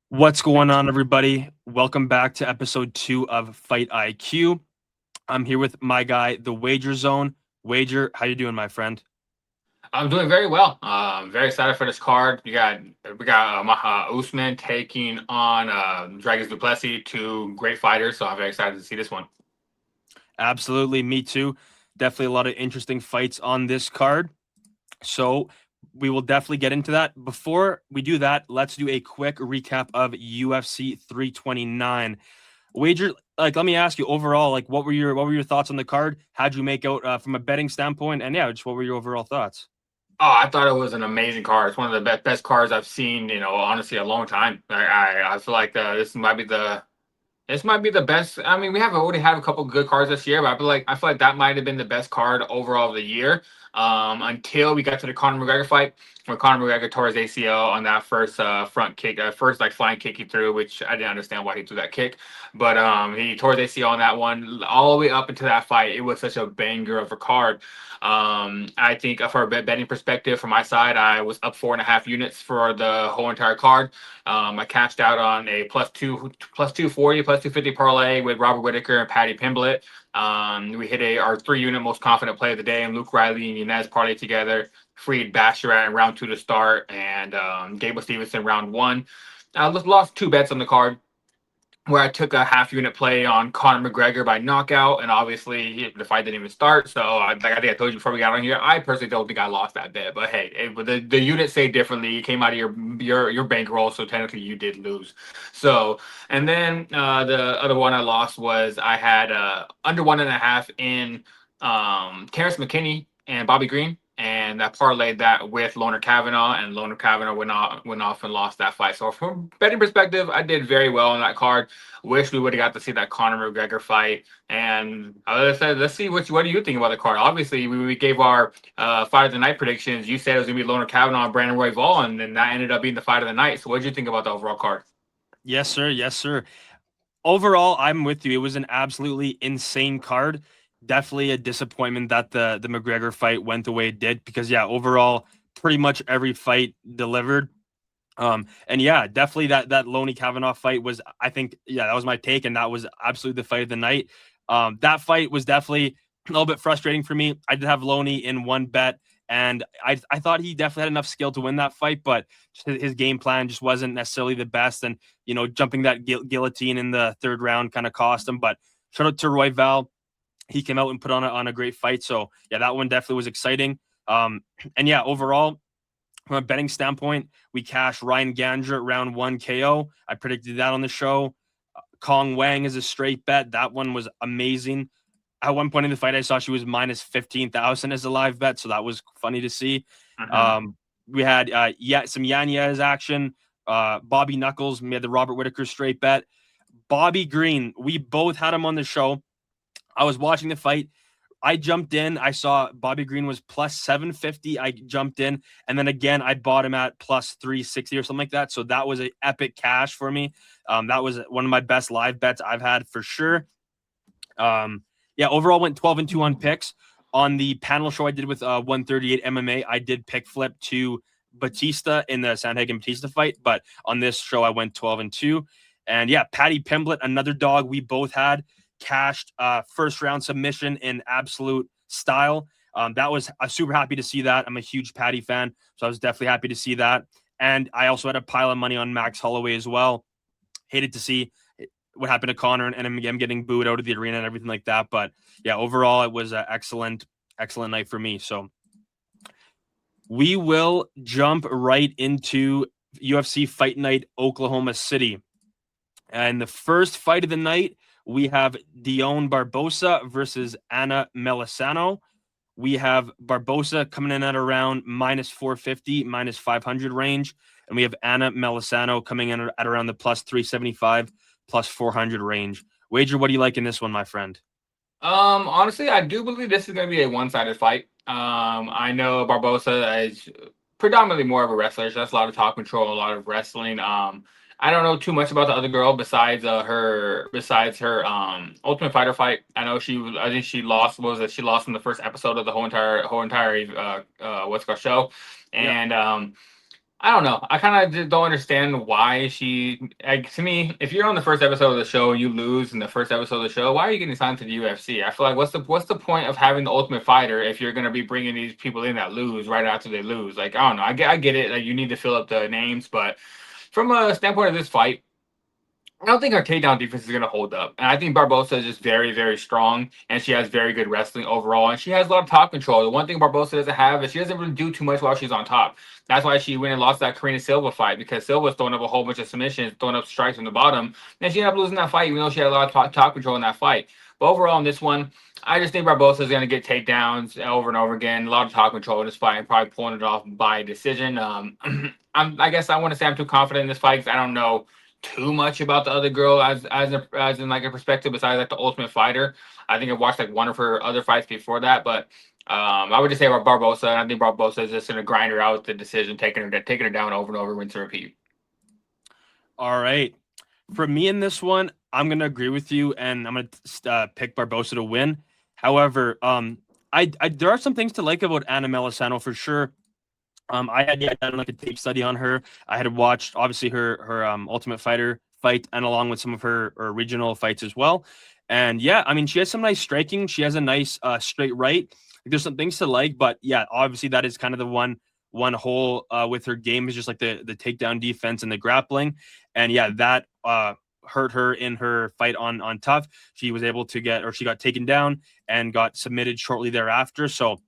What's going on, everybody? Welcome back to episode 2 of Fight IQ. I'm here with my guy, the Wager Zone. Wager, how you doing, my friend? I'm doing very well. Very excited for this card. We got Usman taking on Dricus du Plessis, two great fighters. So I'm very excited to see this one. Absolutely, me too. Definitely a lot of interesting fights on this card. So we will definitely get into that. Before we do that, let's do a quick recap of UFC 329. Wager, let me ask you overall, what were your thoughts on the card? How'd you make out from a betting standpoint? And yeah, just what were your overall thoughts? Oh, I thought it was an amazing card. It's one of the best cards I've seen. Honestly, a long time. I feel like this might be the best. I mean, we have already had a couple good cards this year, but I feel like that might have been the best card overall of the year. Until we got to the Conor McGregor fight, where Conor McGregor tore his ACL on that first front kick, first like flying kick he threw, which I didn't understand why he threw that kick, but he tore his ACL on that one. All the way up into that fight, it was such a banger of a card. I think for a betting perspective, from my side, I was up 4.5 units for the whole entire card. I cashed out on a plus 240, plus 250 parlay with Robert Whitaker and Patty Pimblett. We hit our 3 unit most confident play of the day, and Luke Riley and Yanez parlay together. Freed Basharat in round 2 to start, and Gable Stevenson round 1. I lost 2 bets on the card where I took a half unit play on Conor McGregor by knockout, and obviously the fight didn't even start. So I think I told you before we got on here, I personally don't think I lost that bet. But hey, the units say differently. You came out of your bankroll, so technically you did lose. So and then the other one I lost was I had under 1.5 in Terrence McKinney and Bobby Green. And I parlayed that with Loner Kavanaugh, and Loner Kavanaugh went off and lost that fight. So from betting perspective, I did very well on that card. Wish we would have got to see that Conor McGregor fight. And as I said, let's see what do you think about the card. Obviously, we gave our fight of the night predictions. You said it was gonna be Loner Kavanaugh and Brandon Royval, and then that ended up being the fight of the night. So what did you think about the overall card? Yes, sir. Yes, sir. Overall, I'm with you. It was an absolutely insane card. Definitely a disappointment that the McGregor fight went the way it did because yeah, overall, pretty much every fight delivered. And yeah, definitely that Loney Kavanaugh fight was, I think, yeah, that was my take, and that was absolutely the fight of the night. That fight was definitely a little bit frustrating for me. I did have Loney in one bet, and I thought he definitely had enough skill to win that fight, but his game plan just wasn't necessarily the best. And jumping that guillotine in the third round kind of cost him. But shout out to Royval, he came out and put on a great fight. So yeah, that one definitely was exciting. And yeah, overall, from a betting standpoint, we cashed Ryan Gandra round 1 KO. I predicted that on the show. Kong Wang is a straight bet. That one was amazing. At one point in the fight, I saw she was minus 15,000 as a live bet, so that was funny to see. Mm-hmm. Um, we had some Yanez action. Bobby Knuckles, we had the Robert Whitaker straight bet. Bobby Green, we both had him on the show. I was watching the fight. I jumped in. I saw Bobby Green was plus 750. I jumped in. And then again, I bought him at plus 360 or something like that. So that was an epic cash for me. That was one of my best live bets I've had for sure. Yeah, overall went 12-2 on picks. On the panel show I did with 138 MMA, I did pick flip to Batista in the Sanhagen Batista fight. But on this show, I went 12-2. And yeah, Patty Pimblett, another dog we both had, cashed first round submission in absolute style. That was super happy to see that. I'm a huge Patty fan, so I was definitely happy to see that. And I also had a pile of money on Max Holloway as well. Hated to see what happened to Connor and him getting booed out of the arena and everything like that. But yeah, overall, it was an excellent night for me. So we will jump right into UFC Fight Night Oklahoma City. And the first fight of the night, we have Dione Barbosa versus Anna Melisano. We have Barbosa coming in at around minus 450, minus 500 range. And we have Anna Melisano coming in at around the plus 375, plus 400 range. Wager, what do you like in this one, my friend? Honestly, I do believe this is going to be a one-sided fight. I know Barbosa is predominantly more of a wrestler. So that's a lot of top control, a lot of wrestling. I don't know too much about the other girl besides her Ultimate Fighter fight. I think she lost. What was it? She lost in the first episode of the whole entire what's it called show, Yep. and I don't know. I kind of just don't understand why she. Like, to me, if you're on the first episode of the show and you lose in the first episode of the show, why are you getting signed to the UFC? I feel like what's the point of having the Ultimate Fighter if you're gonna be bringing these people in that lose right after they lose? Like, I don't know. I get it. Like, you need to fill up the names, but from a standpoint of this fight, I don't think our takedown defense is going to hold up. And I think Barbosa is just very, very strong. And she has very good wrestling overall. And she has a lot of top control. The one thing Barbosa doesn't have is she doesn't really do too much while she's on top. That's why she went and lost that Karina Silva fight, because Silva was throwing up a whole bunch of submissions, throwing up strikes from the bottom. And she ended up losing that fight, even though she had a lot of top control in that fight. But overall, in this one, I just think Barbosa is going to get takedowns over and over again. A lot of top control in this fight, and probably pulling it off by decision. I guess I want to say I'm too confident in this fight because I don't know too much about the other girl as in like a perspective besides like the Ultimate Fighter. I think I watched like one of her other fights before that, but I would just say about Barbosa. And I think Barbosa is just gonna grind her out with the decision, taking her down over and over, rinse and repeat. All right. For me in this one, I'm gonna agree with you, and I'm gonna pick Barbosa to win. However, I there are some things to like about Anna Melisano for sure. I had done like a tape study on her. I had watched obviously her Ultimate Fighter fight, and along with some of her regional fights as well. And yeah, I mean she has some nice striking. She has a nice straight right. There's some things to like, but yeah, obviously that is kind of the one hole with her game is just like the takedown defense and the grappling. And yeah, that hurt her in her fight on Tough. She was able to she got taken down and got submitted shortly thereafter. So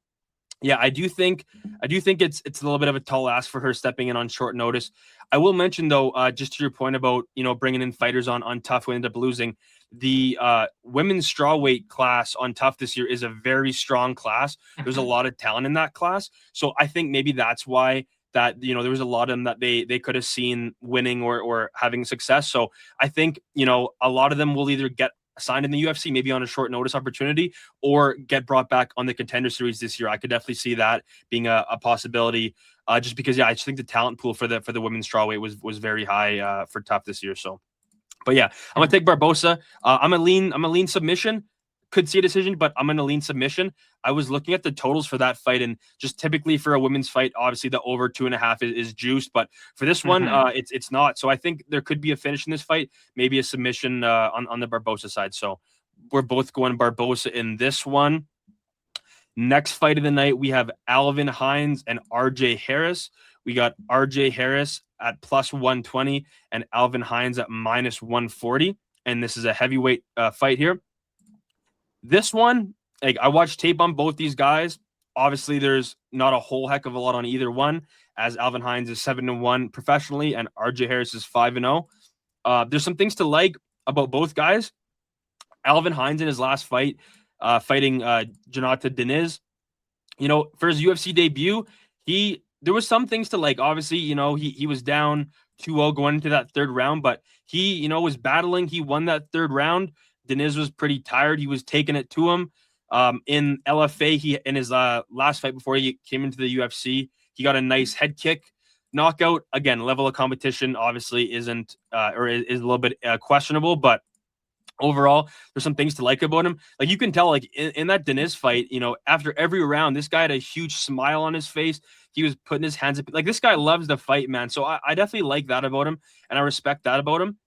yeah, I do think it's a little bit of a tall ask for her stepping in on short notice. I will mention though, just to your point about bringing in fighters on Tough who ended up losing, the women's strawweight class on Tough this year is a very strong class. There's a lot of talent in that class, so I think maybe that's why that there was a lot of them that they could have seen winning or having success. So I think a lot of them will either get signed in the UFC, maybe on a short notice opportunity, or get brought back on the Contender Series this year. I could definitely see that being a possibility, just because I just think the talent pool for the women's strawweight was very high for Tough this year. So, but yeah, I'm gonna take Barbosa. I'm a lean submission. Could see a decision, but I'm gonna lean submission. I was looking at the totals for that fight, and just typically for a women's fight, obviously the over 2.5 is juiced, but for this one, it's not. So I think there could be a finish in this fight, maybe a submission on the Barbosa side. So we're both going Barbosa in this one. Next fight of the night, we have Alvin Hines and RJ Harris. We got RJ Harris at plus 120 and Alvin Hines at minus 140. And this is a heavyweight fight here. This one, like I watched tape on both these guys. Obviously, there's not a whole heck of a lot on either one, as Alvin Hines is 7-1 professionally and RJ Harris is 5-0. There's some things to like about both guys. Alvin Hines in his last fight, fighting Jonathan Diniz, for his UFC debut, there was some things to like. Obviously, he was down 2-0 going into that third round, but he, was battling. He won that third round. Diniz was pretty tired. He was taking it to him. In LFA, he in his last fight before he came into the UFC, he got a nice head kick knockout. Again, level of competition obviously isn't or is a little bit questionable, but overall, there's some things to like about him. Like you can tell, like in that Diniz fight, after every round, this guy had a huge smile on his face. He was putting his hands up. Like this guy loves the fight, man. So I definitely like that about him, and I respect that about him.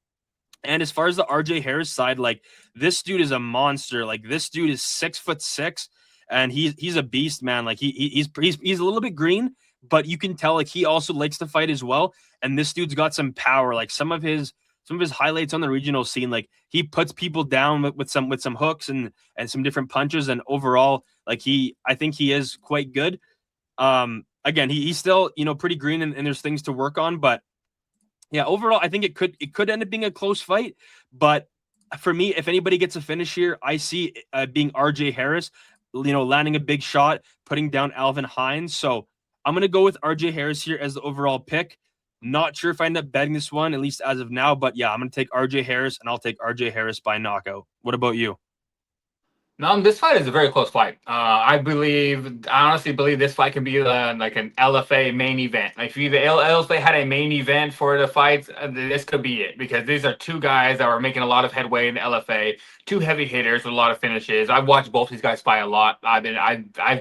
And as far as the RJ Harris side, like this dude is a monster. Like this dude is 6'6", and he's a beast, man. Like he's a little bit green, but you can tell like he also likes to fight as well. And this dude's got some power. Like some of his highlights on the regional scene, like he puts people down with some hooks and some different punches. And overall, like I think he is quite good. Again, he's still pretty green, and there's things to work on, but. Yeah, overall, I think it could end up being a close fight, but for me, if anybody gets a finish here, I see being RJ Harris, landing a big shot, putting down Alvin Hines. So I'm gonna go with RJ Harris here as the overall pick. Not sure if I end up betting this one, at least as of now, but yeah, I'm gonna take RJ Harris, and I'll take RJ Harris by knockout. What about you? No, this fight is a very close fight. I honestly believe this fight can be like an LFA main event. Like if the LFA had a main event for the fights, this could be it, because these are two guys that were making a lot of headway in the LFA, two heavy hitters with a lot of finishes. I've watched both these guys fight a lot. I've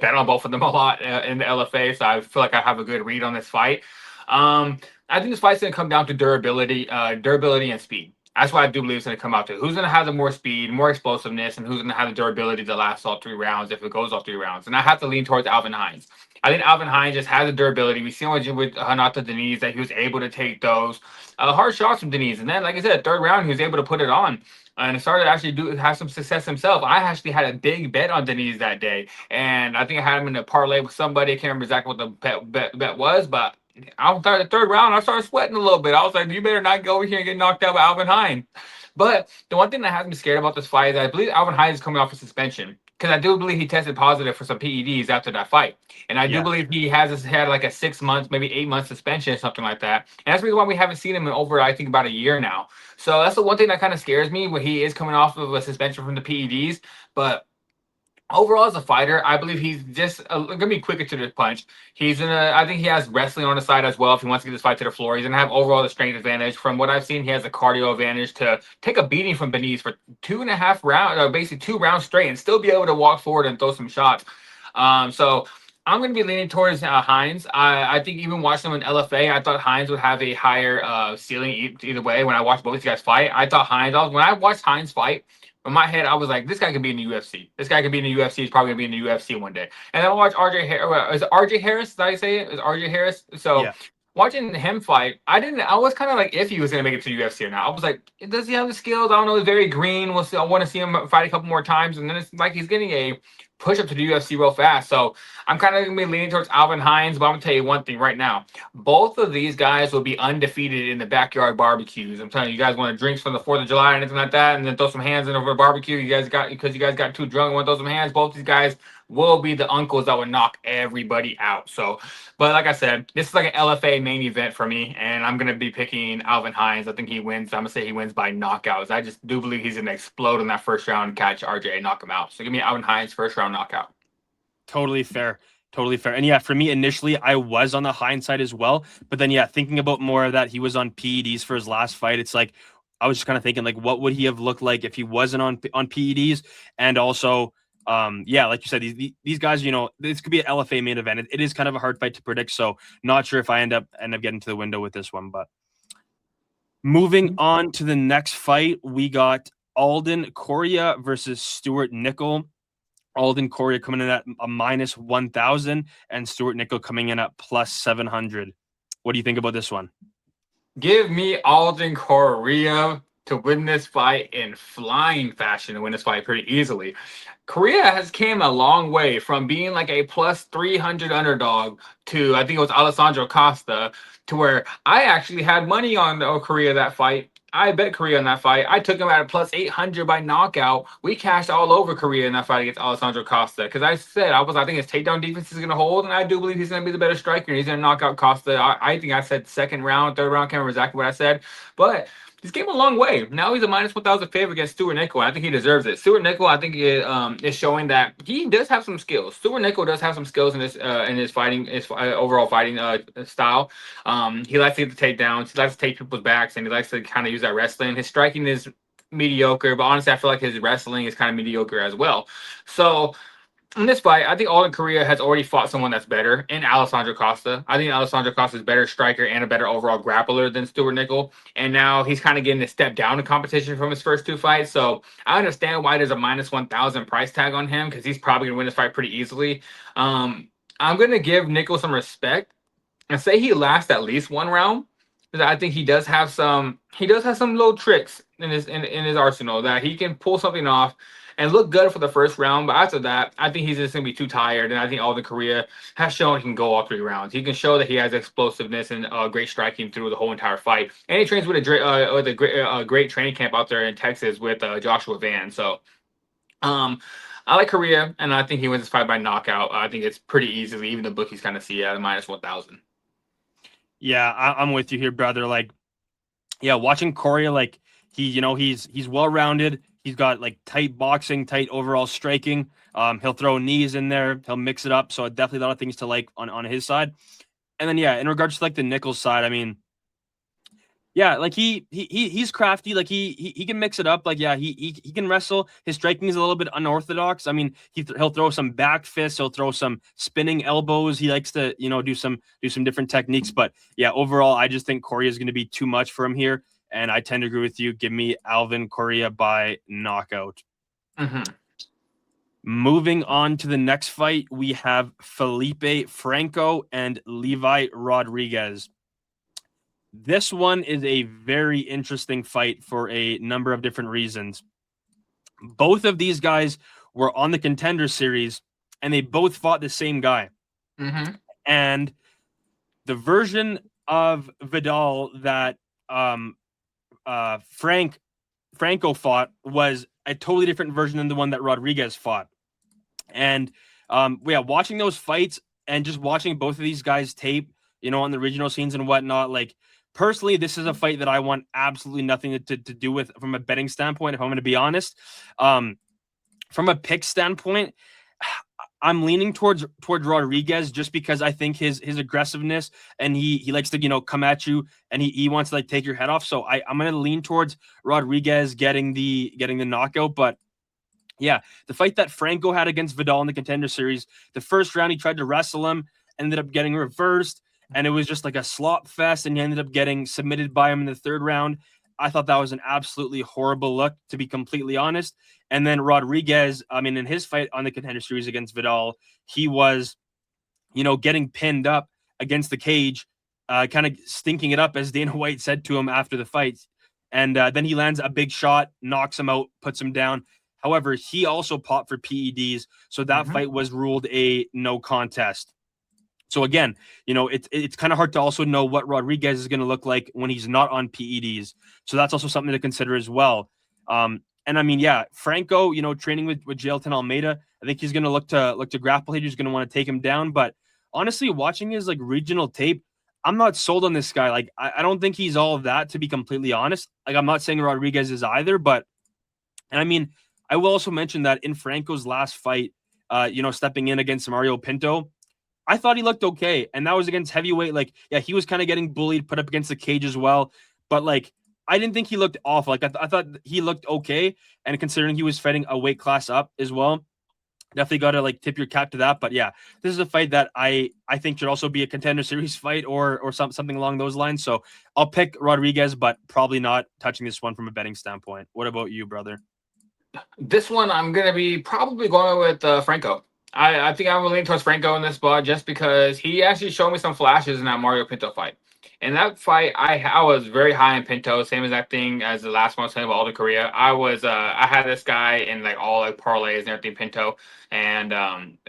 bet on both of them a lot in the LFA, so I feel like I have a good read on this fight. I think this fight's going to come down to durability and speed. That's what I do believe it's going to come out to. Who's going to have the more speed, more explosiveness, and who's going to have the durability to last all 3 rounds if it goes all 3 rounds. And I have to lean towards Alvin Hines. I think Alvin Hines just has the durability. We've seen with Hanata Denise that he was able to take those hard shots from Denise. And then, like I said, 3rd round, he was able to put it on and started to actually have some success himself. I actually had a big bet on Denise that day. And I think I had him in a parlay with somebody. I can't remember exactly what the bet was, but I started the 3rd round. I started sweating a little bit. I was like, you better not go over here and get knocked out by Alvin Hines. But the one thing that has me scared about this fight is I believe Alvin Hines is coming off a suspension. Because I do believe he tested positive for some PEDs after that fight. And I do believe he has had like a 6 months, maybe 8 months suspension or something like that. And that's the reason why we haven't seen him in over, I think, about a year now. So that's the one thing that kind of scares me when he is coming off of a suspension from the PEDs. But overall, as a fighter, I believe he's just gonna be quicker to the punch. I think he has wrestling on the side as well. If he wants to get this fight to the floor, he's gonna have overall the strength advantage. From what I've seen, he has a cardio advantage to take a beating from Benitez for 2.5 rounds, or basically 2 rounds straight, and still be able to walk forward and throw some shots. So I'm going to be leaning towards Hines. I think even watching him in LFA, I thought Hines would have a higher ceiling either way. When I watched both these guys fight, I thought when I watched Hines fight, in my head, I was like, this guy could be in the UFC. This guy could be in the UFC. He's probably going to be in the UFC one day. And then I watched RJ Harris. Is it RJ Harris? Did I say it? Is RJ Harris? So watching him fight, I was kind of like if he was going to make it to the UFC or not. I was like, does he have the skills? I don't know. He's very green. We'll see. I want to see him fight a couple more times. And then it's like he's getting a push up to the UFC real fast. So I'm kind of going to be leaning towards Alvin Hines. But I'm going to tell you one thing right now. Both of these guys will be undefeated in the backyard barbecues. I'm telling you, guys want to drinks from the 4th of July or anything like that, and then throw some hands in over a barbecue. Because you guys got too drunk and want to throw some hands. Both these guys will be the uncles that would knock everybody out. So, but like I said, this is like an LFA main event for me, and I'm going to be picking Alvin Hines. I think he wins. I'm going to say he wins by knockouts. I just do believe he's going to explode in that 1st round, catch RJ, knock him out. So give me Alvin Hines 1st round knockout. Totally fair. Totally fair. And yeah, for me, initially, I was on the Hines side as well. But then, yeah, thinking about more of that, he was on PEDs for his last fight. It's like, I was just kind of thinking, like, what would he have looked like if he wasn't on PEDs? And also, yeah, like you said, these guys, this could be an LFA main event. It is kind of a hard fight to predict. So not sure if I end up getting to the window with this one. But moving on to the next fight, we got Alden Coria versus Stewart Nicoll. Alden Coria coming in at a minus 1,000 and Stewart Nicoll coming in at plus 700. What do you think about this one? Give me Alden Coria to win this fight in flying fashion, to win this fight pretty easily. Coria has came a long way from being like a plus 300 underdog to, I think it was Alessandro Costa, to where I actually had money on Coria that fight. I bet Coria in that fight. I took him at a plus 800 by knockout. We cashed all over Coria in that fight against Alessandro Costa. Because I think his takedown defense is going to hold, and I do believe he's going to be the better striker. He's going to knock out Costa. I think I said 2nd round, 3rd round. Can't remember exactly what I said. But he's came a long way. Now he's a minus 1,000 favorite against Stewart Nicoll. I think he deserves it. Stewart Nicoll, I think, is showing that he does have some skills. Stewart Nicoll does have some skills in his fighting, overall fighting style. He likes to get the takedowns. He likes to take people's backs, and he likes to kind of use that wrestling. His striking is mediocre, but honestly, I feel like his wrestling is kind of mediocre as well. So in this fight, I think Alden Coria has already fought someone that's better in Alessandro Costa. I think Alessandro Costa is a better striker and a better overall grappler than Stewart Nicoll. And now he's kind of getting a step down in competition from his first 2 fights. So I understand why there's a minus 1,000 price tag on him, because he's probably going to win this fight pretty easily. I'm going to give Nicoll some respect and say he lasts at least 1 round. Because I think he does have some little tricks in his arsenal that he can pull something off and look good for the 1st round. But after that, I think he's just going to be too tired. And I think Alden Coria has shown he can go all 3 rounds. He can show that he has explosiveness and great striking through the whole entire fight. And he trains with a great training camp out there in Texas with Joshua Van. So I like Coria, and I think he wins this fight by knockout. I think it's pretty easily. Even the bookies kind of see it at a minus 1,000. Yeah, I'm with you here, brother. Like, yeah, watching Coria, like he's well-rounded. He's got like tight boxing, tight overall striking. He'll throw knees in there. He'll mix it up. So definitely a lot of things to like on his side. And then, yeah, in regards to like the Nicoll side, I mean, Yeah, like he's crafty. Like he can mix it up. Like yeah, he can wrestle. His striking is a little bit unorthodox. I mean, he'll throw some back fists. He'll throw some spinning elbows. He likes to do some different techniques. But yeah, overall, I just think Coria is going to be too much for him here, and I tend to agree with you. Give me Alvin Coria by knockout. Mm-hmm. Moving on to the next fight, we have Felipe Franco and Levi Rodrigues. This one is a very interesting fight for a number of different reasons. Both of these guys were on the Contender Series, and they both fought the same guy. Mm-hmm. And the version of Vidal that Franco fought was a totally different version than the one that Rodrigues fought. And watching those fights and just watching both of these guys tape, on the regional scenes and whatnot, like personally, this is a fight that I want absolutely nothing to do with from a betting standpoint, if I'm going to be honest. From a pick standpoint, I'm leaning towards Rodrigues just because I think his aggressiveness and he likes to come at you and he wants to like take your head off. So I'm going to lean towards Rodrigues getting the knockout. But yeah, the fight that Franco had against Vidal in the Contender Series, the first round he tried to wrestle him, ended up getting reversed, and it was just like a slop fest, and he ended up getting submitted by him in the third round. I thought that was an absolutely horrible look, to be completely honest. And then Rodrigues, I mean, in his fight on the Contender Series against Vidal, he was, getting pinned up against the cage, kind of stinking it up, as Dana White said to him after the fight. And then he lands a big shot, knocks him out, puts him down. However, he also popped for PEDs, so that fight was ruled a no contest. So again, it's kind of hard to also know what Rodrigues is going to look like when he's not on PEDs. So that's also something to consider as well. And I mean, yeah, Franco, training with Jailton Almeida, I think he's going to look to grapple. He's going to want to take him down. But honestly, watching his like regional tape, I'm not sold on this guy. Like, I don't think he's all of that, to be completely honest. Like, I'm not saying Rodrigues is either, but and I mean, I will also mention that in Franco's last fight, stepping in against Mario Pinto, I thought he looked okay. And that was against heavyweight. Like, yeah, he was kind of getting bullied, put up against the cage as well. But like, I didn't think he looked awful. Like, I thought he looked okay. And considering he was fighting a weight class up as well, definitely got to like tip your cap to that. But yeah, this is a fight that I think should also be a Contender Series fight or something along those lines. So I'll pick Rodrigues, but probably not touching this one from a betting standpoint. What about you, brother? This one, I'm going to be probably going with Franco. I think I'm leaning towards Franco in this spot just because he actually showed me some flashes in that Mario Pinto fight. In that fight, I was very high in Pinto, same exact thing as the last one I was saying about Alden Coria. I had this guy in like all like parlays and everything Pinto, and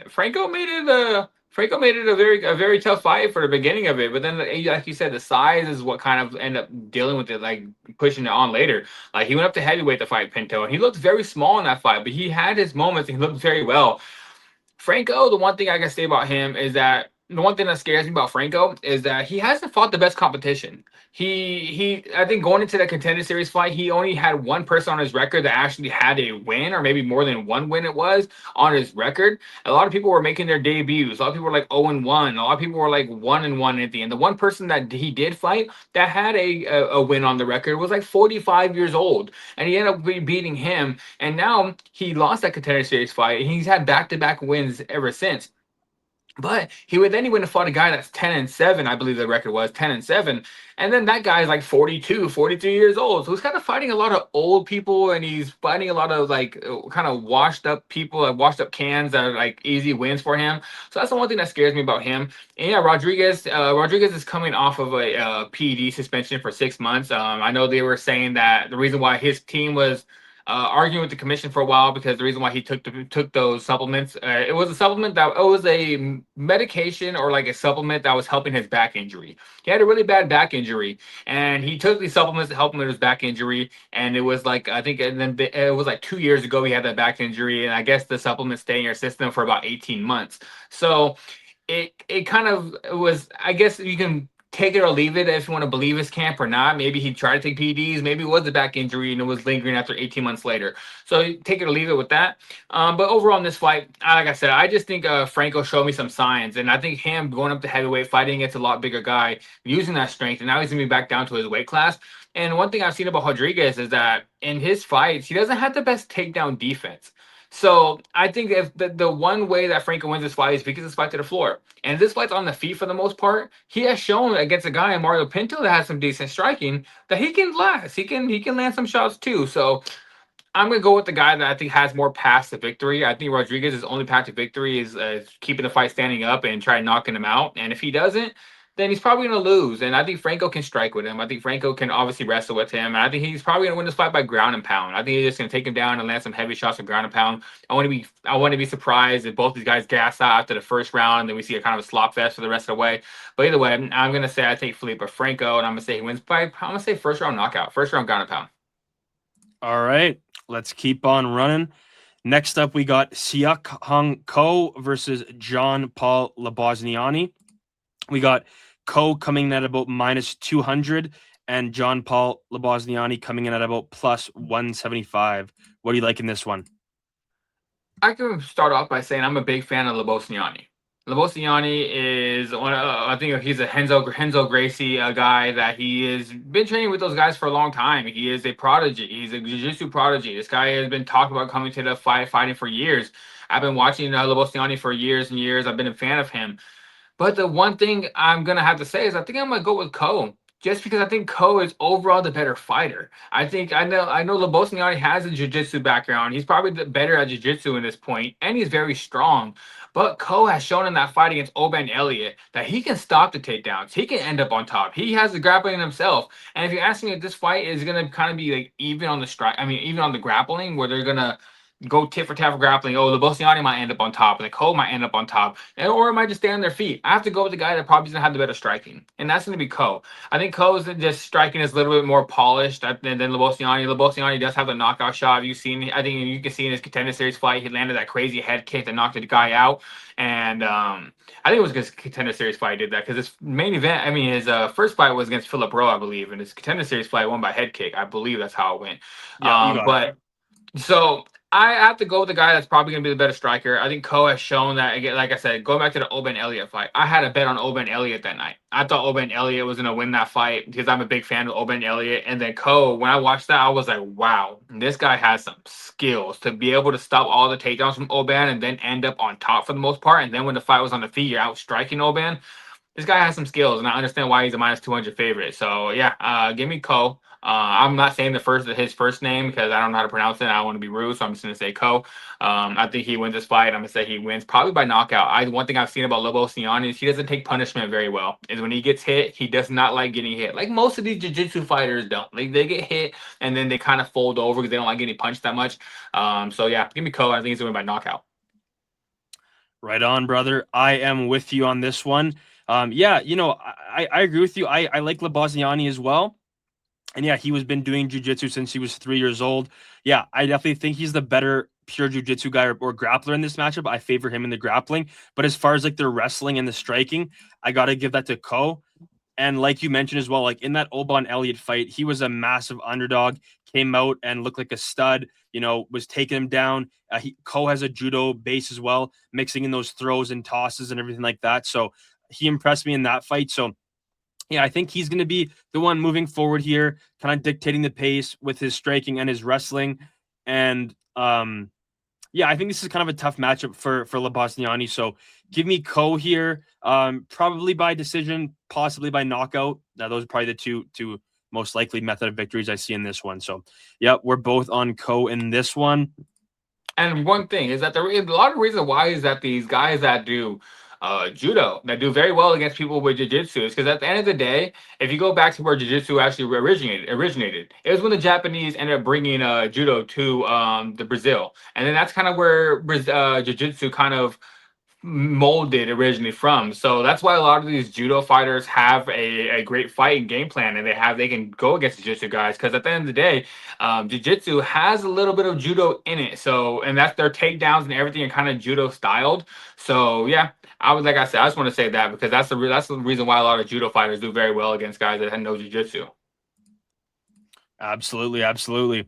Franco made it a very tough fight for the beginning of it. But then, like you said, the size is what kind of ended up dealing with it, like pushing it on later. Like he went up to heavyweight to fight Pinto, and he looked very small in that fight, but he had his moments and he looked very well. Franco, the one thing I can say about him is that the one thing that scares me about Franco is that he hasn't fought the best competition. I think going into the Contender Series fight, he only had one person on his record that actually had a win, or maybe more than one win it was on his record. A lot of people were making their debuts. A lot of people were like 0-1. A lot of people were like 1-1 at the end. The one person that he did fight that had a win on the record was like 45 years old, and he ended up beating him. And now he lost that Contender Series fight, and he's had back-to-back wins ever since. But he went and fought a guy that's 10-7, I believe the record was 10-7. And then that guy is like 42 years old. So he's kind of fighting a lot of old people, and he's fighting a lot of like kind of washed up people, like washed up cans that are like easy wins for him. So that's the one thing that scares me about him. And yeah, Rodrigues is coming off of a PED suspension for 6 months. I know they were saying that the reason why his team was arguing with the commission for a while because the reason why he took those supplements, it was a medication or like a supplement that was helping his back injury. He had a really bad back injury, and he took these supplements to help him with his back injury. And it was like and then it was like 2 years ago he had that back injury, and I guess the supplements stay in your system for about 18 months. So it kind of was, I guess you can take it or leave it if you want to believe his camp or not. Maybe he tried to take PEDs. Maybe it was a back injury and it was lingering after 18 months later. So take it or leave it with that. But overall in this fight, like I said, I just think Franco showed me some signs. And I think him going up to heavyweight, fighting against a lot bigger guy, using that strength, and now he's going to be back down to his weight class. And one thing I've seen about Rodrigues is that in his fights, he doesn't have the best takedown defense. So I think if the one way that Franco wins this fight is because this fight to the floor. And this fight's on the feet for the most part. He has shown against a guy in Mario Pinto that has some decent striking that he can last. He can land some shots too. So I'm gonna go with the guy that I think has more paths to victory. I think Rodrigues' only path to victory is keeping the fight standing up and try knocking him out. And if he doesn't, then he's probably gonna lose. And I think Franco can strike with him. I think Franco can obviously wrestle with him. And I think he's probably gonna win this fight by ground and pound. I think he's just gonna take him down and land some heavy shots with ground and pound. I want to be surprised if both these guys gas out after the first round, then we see a kind of a slop fest for the rest of the way. But either way, I'm gonna say I take Felipe Franco, and I'm gonna say he wins by I'm gonna say first round knockout, first round ground and pound. All right, let's keep on running. Next up, we got Seok Hung Ko versus John Paul Labosniani. We got Ko coming in at about minus 200 and John Paul Labosniani coming in at about plus 175. What do you like in this one? I can start off by saying I'm a big fan of Labosniani. Labosniani is one. I think he's a Henzo Gracie guy that he has been training with those guys for a long time. He is a prodigy. He's a jiu-jitsu prodigy. This guy has been talked about coming to the fighting for years. I've been watching Labosniani for years and years. I've been a fan of him. But the one thing I'm gonna have to say is I think I'm gonna go with Ko. Just because I think Ko is overall the better fighter. I know Labosniani has a jiu-jitsu background. He's probably the better at jiu-jitsu in this point, and he's very strong. But Ko has shown in that fight against Oban Elliott that he can stop the takedowns. He can end up on top. He has the grappling himself. And if you ask me if this fight is gonna kind of be like even on the strike, I mean even on the grappling, where they're gonna go tit for tat for grappling. Oh, the Bosniani might end up on top, and the Ko might end up on top, or it might just stay on their feet. I have to go with the guy that probably doesn't have the better striking, and that's going to be Ko. I think Ko's just striking is a little bit more polished than Lebosniani. Lebosniani does have the knockout shot. You've seen, I think you can see in his Contender Series fight, he landed that crazy head kick that knocked the guy out, and I think it was his Contender Series fight he did that because his main event, I mean, his first fight was against Philip Rowe, I believe, and his Contender Series fight won by head kick. I believe that's how it went. Yeah, you got But it. so I have to go with the guy that's probably going to be the better striker. I think Ko has shown that, again, like I said, going back to the Oban Elliott fight, I had a bet on Oban Elliott that night. I thought Oban Elliott was going to win that fight because I'm a big fan of Oban Elliott. And then Ko, when I watched that, I was like, wow, this guy has some skills to be able to stop all the takedowns from Oban and then end up on top for the most part. And then when the fight was on the feet, you're out striking Oban. This guy has some skills, and I understand why he's a minus 200 favorite. So yeah, give me Ko. I'm not saying his first name because I don't know how to pronounce it. I don't want to be rude, so I'm just gonna say Ko. I think he wins this fight. I'm gonna say he wins probably by knockout. One thing I've seen about Lobo Siani is he doesn't take punishment very well. Is when he gets hit, he does not like getting hit. Like most of these jiu-jitsu fighters don't. Like they get hit and then they kind of fold over because they don't like getting punched that much. So yeah, give me Ko. I think he's gonna win by knockout. Right on, brother. I am with you on this one. Yeah, I agree with you. I like Labosniani as well. And yeah, he was been doing jiu-jitsu since he was 3 years old. Yeah, I definitely think he's the better pure jiu-jitsu guy or grappler in this matchup. I favor him in the grappling. But as far as like the wrestling and the striking, I got to give that to Ko. And like you mentioned as well, like in that Oban Elliott fight, he was a massive underdog, came out and looked like a stud, was taking him down. Ko has a judo base as well, mixing in those throws and tosses and everything like that. So he impressed me in that fight. So yeah, I think he's going to be the one moving forward here, kind of dictating the pace with his striking and his wrestling. And yeah, I think this is kind of a tough matchup for Labosniani. So give me Ko here, probably by decision, possibly by knockout. Now, those are probably the two most likely method of victories I see in this one. So, yeah, we're both on Ko in this one. And one thing is that a lot of reason why is that these guys that do judo that do very well against people with jiu-jitsu is because at the end of the day, if you go back to where jiu-jitsu actually originated, it was when the Japanese ended up bringing judo to the Brazil, and then that's kind of where jiu-jitsu kind of molded originally from. So that's why a lot of these judo fighters have a great fighting game plan, and they can go against jiu-jitsu guys because at the end of the day, jiu-jitsu has a little bit of judo in it. So and that's their takedowns and everything are kind of judo styled. So yeah, like I said, I just want to say that because that's the reason why a lot of judo fighters do very well against guys that know jiu-jitsu. Absolutely, absolutely.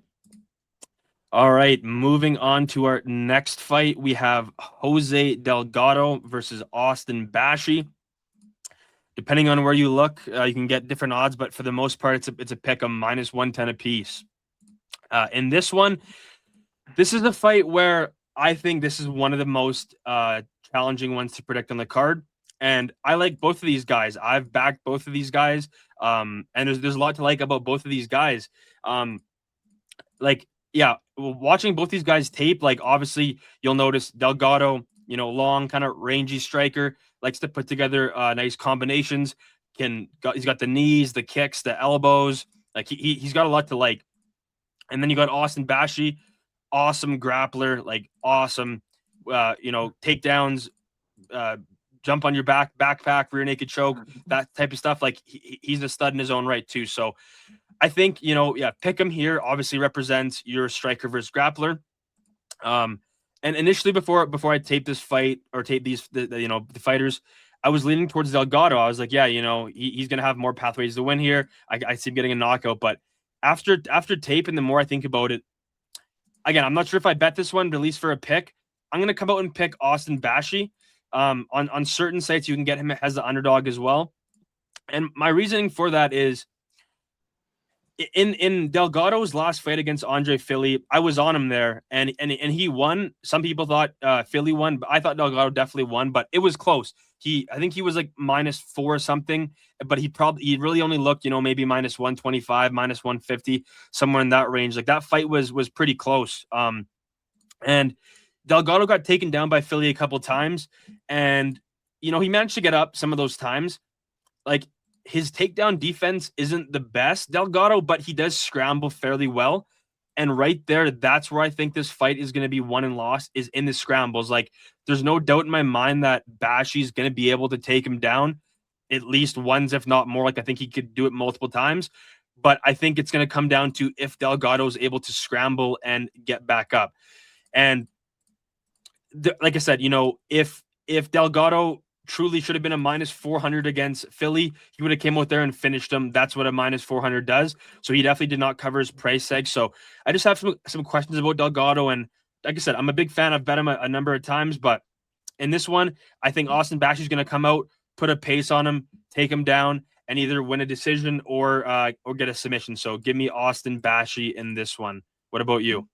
All right, moving on to our next fight, we have Jose Delgado versus Austin Bashi. depending on where you look, you can get different odds, but for the most part, it's a pick 'em -110 apiece. In this one, this is a fight where I think this is one of the most challenging ones to predict on the card. And I like both of these guys. I've backed both of these guys. And there's a lot to like about both of these guys. Yeah, watching both these guys tape, like obviously you'll notice Delgado, long, kind of rangy striker, likes to put together nice combinations. He's got the knees, the kicks, the elbows. Like he's got a lot to like. And then you got Austin Bashi, awesome grappler, like awesome, takedowns, jump on your back, backpack, rear naked choke, that type of stuff. Like he's a stud in his own right too. So I think, pick him here obviously represents your striker versus grappler. And initially before I tape this fight or tape the fighters, I was leaning towards Delgado. I was like, yeah, he's going to have more pathways to win here. I see him getting a knockout, but after tape and the more I think about it, again, I'm not sure if I bet this one, but at least for a pick, I'm going to come out and pick Austin Bashi. On certain sites, you can get him as the underdog as well. And my reasoning for that is in Delgado's last fight against Andre Fili, I was on him there and he won. Some people thought Fili won, but I thought Delgado definitely won, but it was close. I think he was like -4 or something, but he really only looked, maybe -125, -150, somewhere in that range. Like that fight was pretty close. And Delgado got taken down by Fili a couple times, and he managed to get up some of those times. Like his takedown defense isn't the best, Delgado, but he does scramble fairly well. And right there, that's where I think this fight is going to be won and lost, is in the scrambles. Like there's no doubt in my mind that Bashi's going to be able to take him down at least once, if not more. Like I think he could do it multiple times, but I think it's going to come down to if Delgado is able to scramble and get back up. And like I said, if Delgado truly should have been a -400 against Fili, he would have came out there and finished him. That's what a -400 does. So he definitely did not cover his price tag. So I just have some questions about Delgado. And like I said, I'm a big fan. I've bet him a number of times, but in this one, I think Austin Bashi is going to come out, put a pace on him, take him down, and either win a decision or get a submission. So give me Austin Bashi in this one. What about you?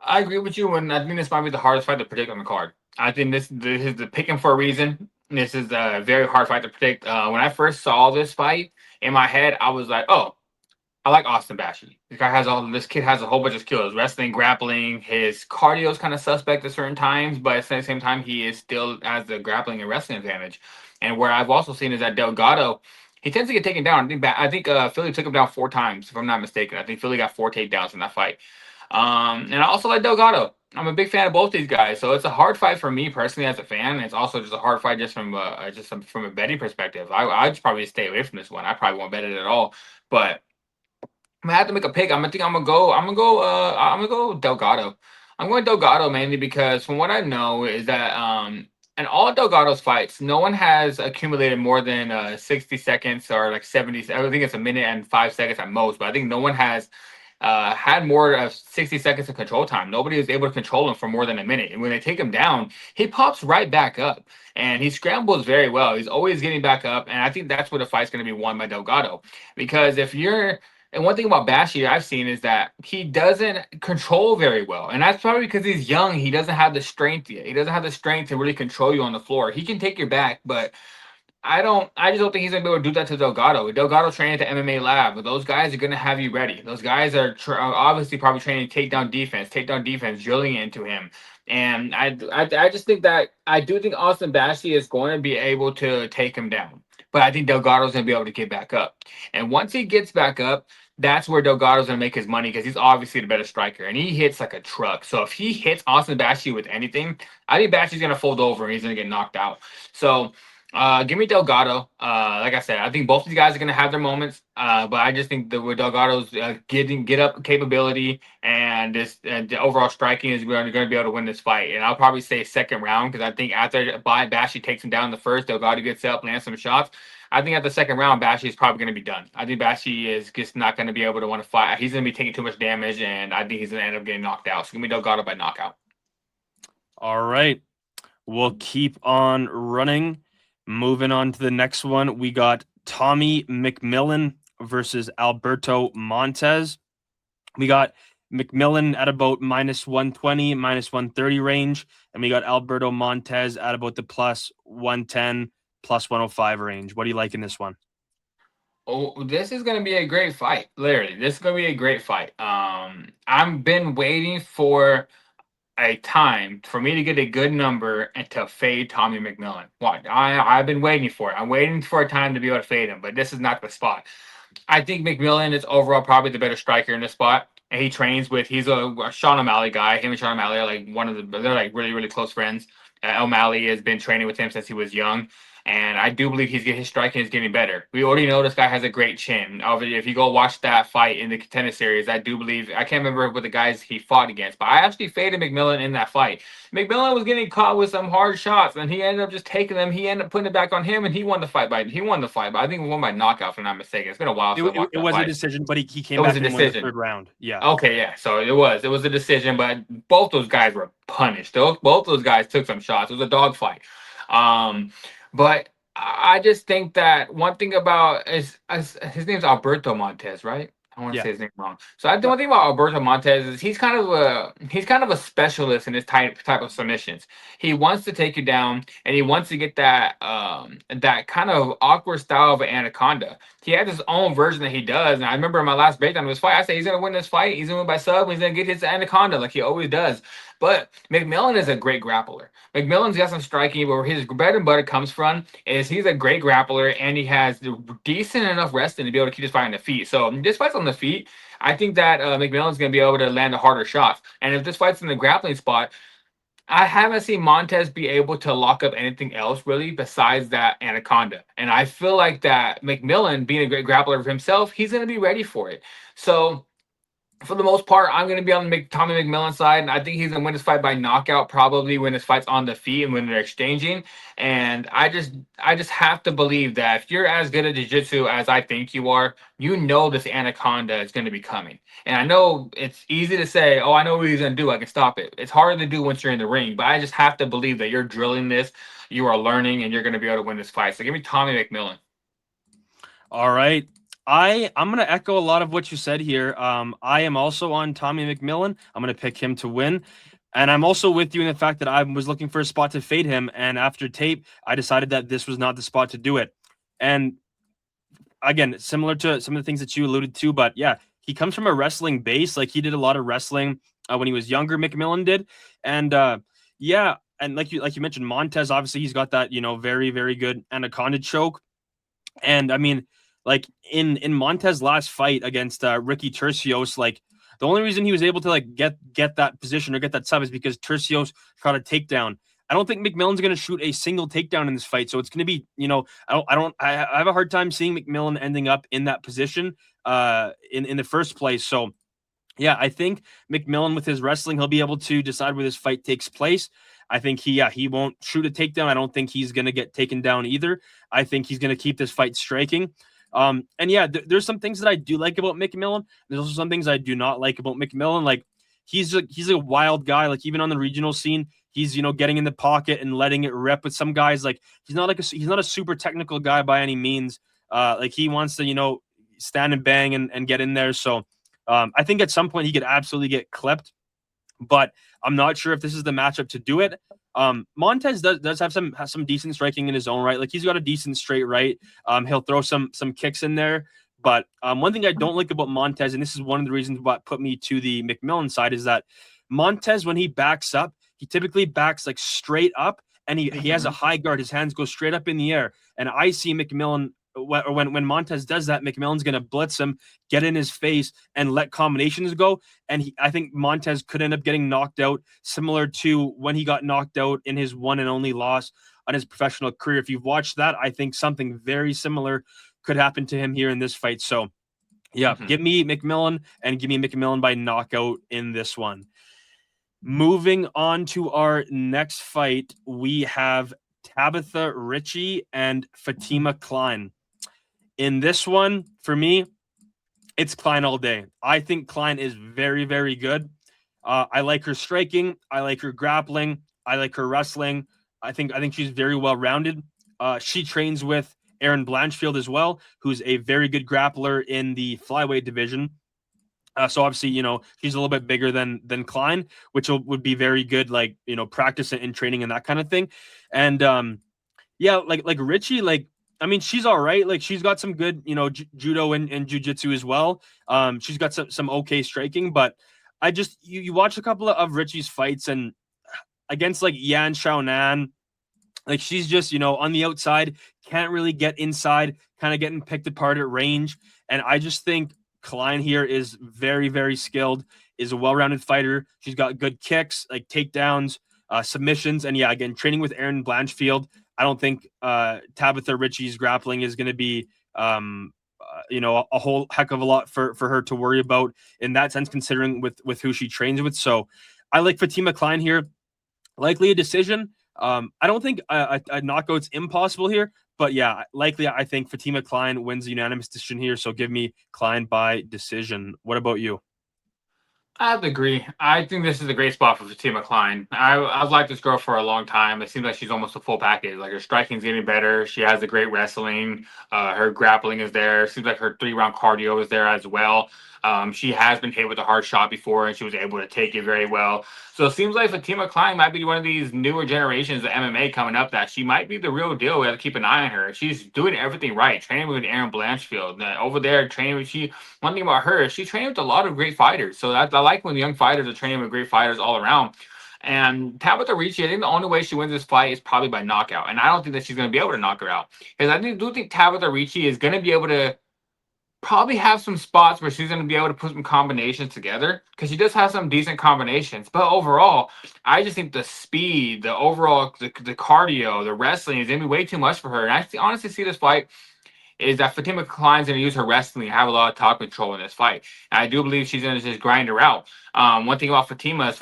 I agree with you, and I think this might be the hardest fight to predict on the card. I think this is the picking for a reason. This is a very hard fight to predict. When I first saw this fight, in my head, I was like, "Oh, I like Austin Bashi. This kid has a whole bunch of skills: wrestling, grappling. His cardio is kind of suspect at certain times, but at the same time, he is still has the grappling and wrestling advantage. And where I've also seen is that Delgado, he tends to get taken down. I think Fili took him down 4 times, if I'm not mistaken. I think Fili got 4 takedowns in that fight. And I also like Delgado. I'm a big fan of both these guys, so it's a hard fight for me personally as a fan. It's also just a hard fight from a betting perspective. I'd probably stay away from this one. I probably won't bet it at all. But I'm gonna have to make a pick. I'm gonna go Delgado. I'm going Delgado mainly because from what I know is that in all Delgado's fights, no one has accumulated more than 60 seconds or like 70. I think it's a minute and 5 seconds at most, but I think no one has had more of 60 seconds of control time. Nobody is able to control him for more than a minute. And when they take him down, he pops right back up and he scrambles very well. He's always getting back up. And I think that's where the fight's going to be won by Delgado. Because and one thing about Bashi I've seen is that he doesn't control very well. And that's probably because he's young. He doesn't have the strength yet. He doesn't have the strength to really control you on the floor. He can take your back, but I just don't think he's gonna be able to do that to Delgado. Delgado training at the MMA lab, but those guys are gonna have you ready. Those guys are obviously probably training takedown defense, drilling into him. And I just think that I do think Austin Bashi is going to be able to take him down, but I think Delgado's gonna be able to get back up. And once he gets back up, that's where Delgado's gonna make his money because he's obviously the better striker and he hits like a truck. So if he hits Austin Bashi with anything, I think Bashi's gonna fold over and he's gonna get knocked out. So. Give me Delgado. Like I said, I think both of these guys are going to have their moments. But I just think that with Delgado's get up capability and the overall striking is going to be able to win this fight. And I'll probably say second round because I think after Bashi takes him down in the first, Delgado gets up, lands some shots. I think at the second round, Bashi is probably going to be done. I think Bashi is just not going to be able to want to fight. He's going to be taking too much damage, and I think he's going to end up getting knocked out. So give me Delgado by knockout. All right. We'll keep on running. Moving on to the next one, we got Tommy McMillen versus Alberto Montes. We got McMillen at about -120, -130 range, and we got Alberto Montes at about the +110, +105 range. What do you like in this one? Oh, this is gonna be a great fight. Literally, this is gonna be a great fight. I've been waiting for a time for me to get a good number and to fade Tommy McMillan. What I've been waiting for it. I'm waiting for a time to be able to fade him, but this is not the spot. I think McMillan is overall probably the better striker in this spot. And he trains with he's a Sean O'Malley guy. Him and Sean O'Malley are like they're like really, really close friends. O'Malley has been training with him since he was young. And I do believe his striking is getting better. We already know this guy has a great chin. Obviously, if you go watch that fight in the contender series, I do believe I can't remember what the guys he fought against, but I actually faded McMillan in that fight. McMillan was getting caught with some hard shots, and he ended up just taking them. He ended up putting it back on him, and he won the fight. But I think he won by knockout, if I'm not mistaken. It's been a while since I watched It that was a fight. decision, but he It came was back a and won the decision. third round. Yeah. Okay, yeah. So it was a decision, but both those guys were punished. Both those guys took some shots. It was a dogfight. But I just think that one thing about is his name's Alberto Montes, right? I want to Yeah. say his name wrong. So I think one thing about Alberto Montes is he's kind of a specialist in his type of submissions. He wants to take you down, and he wants to get that kind of awkward style of an anaconda. He has his own version that he does, and I remember in my last breakdown of his fight, I said he's gonna win this fight. He's gonna win by sub. He's gonna get his anaconda like he always does. But McMillan is a great grappler. McMillan's got some striking, but where his bread and butter comes from is he's a great grappler and he has decent enough wrestling to be able to keep this fight on the feet. So this fight's on the feet. I think that McMillan's going to be able to land the harder shots. And if this fight's in the grappling spot, I haven't seen Montes be able to lock up anything else really besides that anaconda. And I feel like that McMillan, being a great grappler of himself, he's going to be ready for it. So for the most part, I'm going to be on the Tommy McMillan side, and I think he's going to win this fight by knockout, probably when this fight's on the feet and when they're exchanging. And I just have to believe that if you're as good at jiu-jitsu as I think you are, you know this anaconda is going to be coming. And I know it's easy to say, oh, I know what he's going to do. I can stop it. It's hard to do once you're in the ring, but I just have to believe that you're drilling this, you are learning, and you're going to be able to win this fight. So give me Tommy McMillan. All right. I'm gonna echo a lot of what you said here. I am also on Tommy McMillan. I'm gonna pick him to win. And I'm also with you in the fact that I was looking for a spot to fade him. And after tape, I decided that this was not the spot to do it. And again, similar to some of the things that you alluded to, but yeah, he comes from a wrestling base. Like he did a lot of wrestling when he was younger, McMillan did. And yeah, and like you mentioned, Montes, obviously he's got that, very, very good anaconda choke. And I mean, like in Montes' last fight against Ricky Tercios, like the only reason he was able to like get that position or get that sub is because Tercios caught a takedown. I don't think McMillan's going to shoot a single takedown in this fight, so it's going to be, I have a hard time seeing McMillan ending up in that position in the first place. So yeah, I think McMillan with his wrestling, he'll be able to decide where this fight takes place. I think he won't shoot a takedown. I don't think he's going to get taken down either. I think he's going to keep this fight striking. And yeah, there's some things that I do like about McMillan. There's also some things I do not like about McMillan. Like he's a wild guy. Like even on the regional scene, he's getting in the pocket and letting it rip. With some guys, like he's not a super technical guy by any means. Like he wants to stand and bang and get in there. So I think at some point he could absolutely get clipped, but I'm not sure if this is the matchup to do it. Montes does have some decent striking in his own right. Like he's got a decent straight right. He'll throw some kicks in there. But one thing I don't like about Montes, and this is one of the reasons what put me to the McMillan side, is that Montes, when he backs up, he typically backs like straight up, and he has a high guard. His hands go straight up in the air. And I see McMillan, when Montes does that, McMillan's going to blitz him, get in his face, and let combinations go. And I think Montes could end up getting knocked out, similar to when he got knocked out in his one and only loss on his professional career. If you've watched that, I think something very similar could happen to him here in this fight. So, yeah, give me McMillan, and give me McMillan by knockout in this one. Moving on to our next fight, we have Tabatha Ricci and Fatima Kline. In this one, for me, it's Kline all day. I think Kline is very, very good. I like her striking. I like her grappling. I like her wrestling. I think she's very well rounded. She trains with Erin Blanchfield as well, who's a very good grappler in the flyweight division. So obviously, she's a little bit bigger than Kline, which would be very good, like, practice and training and that kind of thing. And yeah, like Ricci, like, I mean, she's all right. Like, she's got some good, judo and jujitsu as well. She's got some okay striking, but I just you watch a couple of Ricci's fights, and against like Yan Xiaonan, like, she's just, on the outside, can't really get inside, kind of getting picked apart at range. And I just think Kline here is very, very skilled, is a well-rounded fighter. She's got good kicks, like takedowns, submissions. And yeah, again, training with Erin Blanchfield, I don't think Tabatha Ricci's grappling is going to be, a whole heck of a lot for her to worry about in that sense, considering with who she trains with. So I like Fatima Kline here. Likely a decision. I don't think a knockout's impossible here, but yeah, likely I think Fatima Kline wins the unanimous decision here. So give me Kline by decision. What about you? I have to agree. I think this is a great spot for Fatima Kline. I've liked this girl for a long time. It seems like she's almost a full package. Like, her striking's getting better. She has a great wrestling. Her grappling is there. Seems like her 3-round cardio is there as well. She has been hit with a hard shot before, and she was able to take it very well. So it seems like Fatima Kline might be one of these newer generations of MMA coming up that she might be the real deal. We have to keep an eye on her. She's doing everything right. Training with Erin Blanchfield. Over there, training with one thing about her is she trained with a lot of great fighters. So I like when the young fighters are training with great fighters all around. And Tabatha Ricci, I think the only way she wins this fight is probably by knockout. And I don't think that she's going to be able to knock her out. Because I do think Tabatha Ricci is going to be able to probably have some spots where she's going to be able to put some combinations together, because she does have some decent combinations. But overall, I just think the speed, the overall, the cardio, the wrestling is going to be way too much for her. And I honestly see this fight is that Fatima Kline's going to use her wrestling and have a lot of top control in this fight. And I do believe she's going to just grind her out. One thing about Fatima's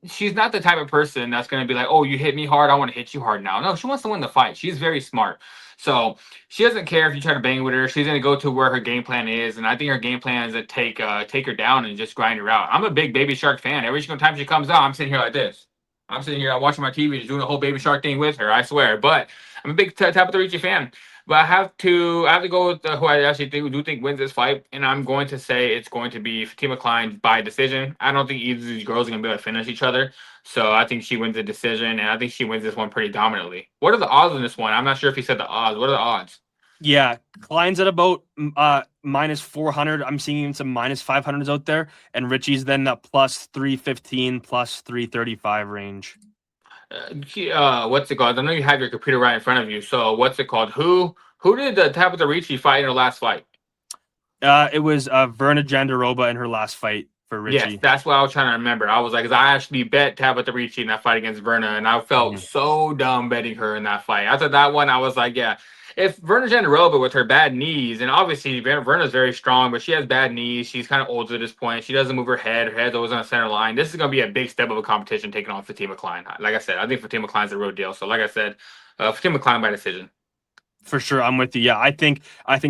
she's not the type of person that's going to be like, oh, you hit me hard, I want to hit you hard now. No, she wants to win the fight. She's very smart. So she doesn't care if you try to bang with her. She's going to go to where her game plan is. And I think her game plan is to take her down and just grind her out. I'm a big Baby Shark fan. Every single time she comes out, I'm sitting here like this. I'm sitting here watching my TV, just doing the whole Baby Shark thing with her, I swear. But I'm a big Tabatha Ricci fan. But I have to go with who I actually do think wins this fight, and I'm going to say it's going to be Fatima Kline by decision. I don't think either of these girls are going to be able to finish each other, so I think she wins the decision, and I think she wins this one pretty dominantly. What are the odds on this one? I'm not sure if he said the odds. What are the odds? Yeah, Kline's at about minus 400. I'm seeing even some minus 500s out there, and Ricci's then plus 315, plus 335 range. What's it called? I know you have your computer right in front of you. So what's it called? Who did Tabatha Ricci fight in her last fight? It was Verna Jandaroba in her last fight for Ricci. Yes, that's what I was trying to remember. I was like, 'cause I actually bet Tabatha Ricci in that fight against Verna, and I felt so dumb betting her in that fight. After that one, I was like, yeah. If Verna Jandaroba with her bad knees, and obviously Verna's very strong, but she has bad knees. She's kind of old at this point. She doesn't move her head. Her head's always on the center line. This is going to be a big step of a competition taking on Fatima Kline. Like I said, I think Fatima Kline's the real deal. So like I said, Fatima Kline by decision. For sure, I'm with you. Yeah, I think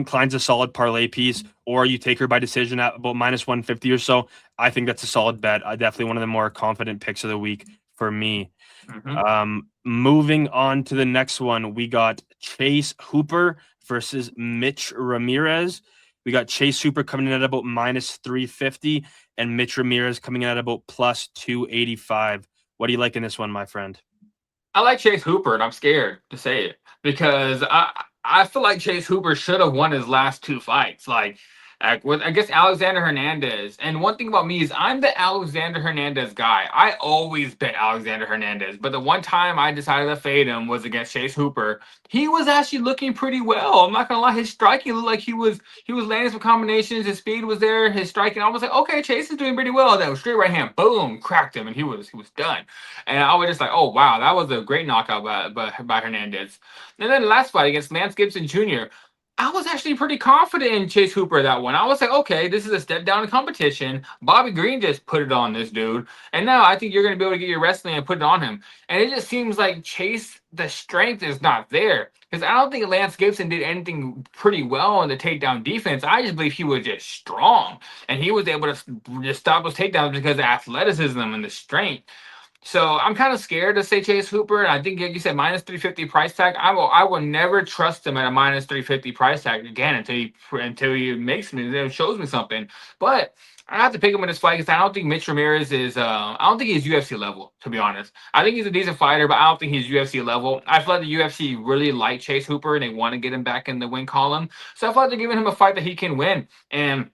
Kline's a solid parlay piece, or you take her by decision at about minus 150 or so. I think that's a solid bet. Definitely one of the more confident picks of the week for me. Mm-hmm. Moving on to the next one, we got Chase Hooper versus Mitch Ramirez. We got Chase Hooper coming in at about minus 350, and Mitch Ramirez coming in at about plus 285. What do you like in this one, my friend? I like Chase Hooper, and I'm scared to say it because I feel like Chase Hooper should have won his last two fights. Like with, I guess, Alexander Hernandez. And one thing about me is I'm the Alexander Hernandez guy. I always bet Alexander Hernandez. But the one time I decided to fade him was against Chase Hooper. He was actually looking pretty well. I'm not going to lie. His striking looked like he was landing some combinations. His speed was there. His striking, I was like, okay, Chase is doing pretty well. That was straight right hand. Boom. Cracked him. And he was done. And I was just like, oh, wow. That was a great knockout by Hernandez. And then the last fight against Lance Gibson Jr., I was actually pretty confident in Chase Hooper that one. I was like, okay, this is a step down in competition. Bobby Green just put it on this dude. And now I think you're going to be able to get your wrestling and put it on him. And it just seems like Chase, the strength is not there. Because I don't think Lance Gibson did anything pretty well in the takedown defense. I just believe he was just strong. And he was able to just stop those takedowns because of athleticism and the strength. So I'm kind of scared to say Chase Hooper. And I think, like you said, minus 350 price tag. I will never trust him at a minus 350 price tag again until he makes me shows me something. But I have to pick him in this fight because I don't think Mitch Ramirez is. I don't think he's UFC level, to be honest. I think he's a decent fighter, but I don't think he's UFC level. I feel like the UFC really like Chase Hooper and they want to get him back in the win column. So I feel like they're giving him a fight that he can win. And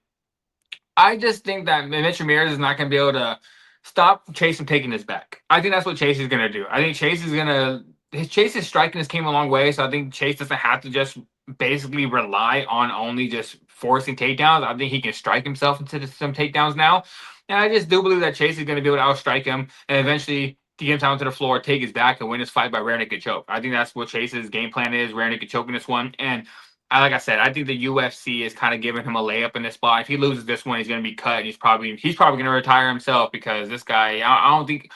I just think that Mitch Ramirez is not going to be able to stop Chase from taking this back. I think that's what Chase is going to do. I think Chase is going to. Chase's striking came a long way, so I think Chase doesn't have to just basically rely on only just forcing takedowns. I think he can strike himself into some takedowns now. And I just do believe that Chase is going to be able to outstrike him and eventually get him down to the floor, take his back, and win this fight by rear naked choke. I think that's what Chase's game plan is, rear naked choke in this one. And like I said, I think the UFC is kind of giving him a layup in this spot. If he loses this one, he's going to be cut. He's probably going to retire himself because this guy. I don't think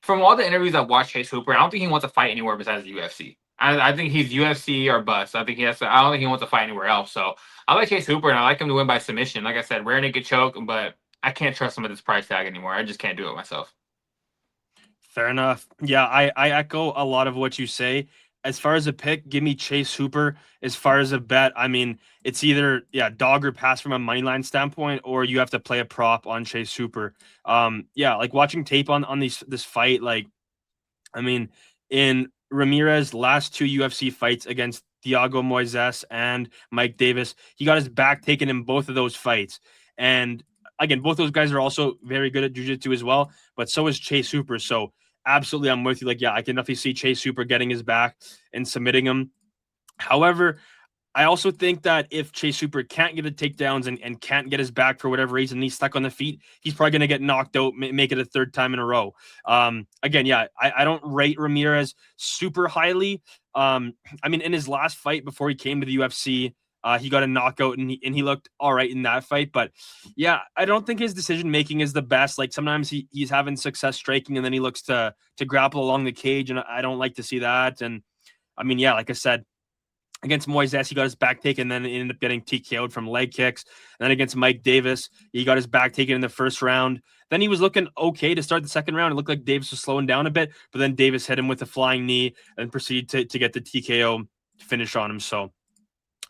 from all the interviews I've watched Chase Hooper, I don't think he wants to fight anywhere besides the UFC. I think he's UFC or bust. I think he has. I don't think he wants to fight anywhere else. So I like Chase Hooper and I like him to win by submission. Like I said, rare naked choke, but I can't trust him at this price tag anymore. I just can't do it myself. Fair enough. Yeah, I echo a lot of what you say. As far as a pick, give me Chase Hooper. As far as a bet, I mean, it's either dog or pass from a money line standpoint, or you have to play a prop on Chase Hooper. Yeah, like watching tape on this fight, like I mean, in Ramirez last two UFC fights against Thiago Moises and Mike Davis, he got his back taken in both of those fights. And again, both those guys are also very good at jiu-jitsu as well, but so is Chase Hooper. So absolutely, I'm with you. Like, yeah, I can definitely see Chase Hooper getting his back and submitting him. However, I also think that if Chase Hooper can't get the takedowns and can't get his back for whatever reason, he's stuck on the feet, he's probably going to get knocked out, make it a third time in a row. Again, yeah, I don't rate Ramirez super highly. I mean, in his last fight before he came to the UFC, he got a knockout and he looked all right in that fight. But yeah, I don't think his decision making is the best. Like sometimes he's having success striking and then he looks to grapple along the cage, and I don't like to see that. And I mean, yeah, like I said, against Moises, he got his back taken, then ended up getting TKO'd from leg kicks. And then against Mike Davis, he got his back taken in the first round. Then he was looking okay to start the second round. It looked like Davis was slowing down a bit, but then Davis hit him with a flying knee and proceeded to get the TKO finish on him. So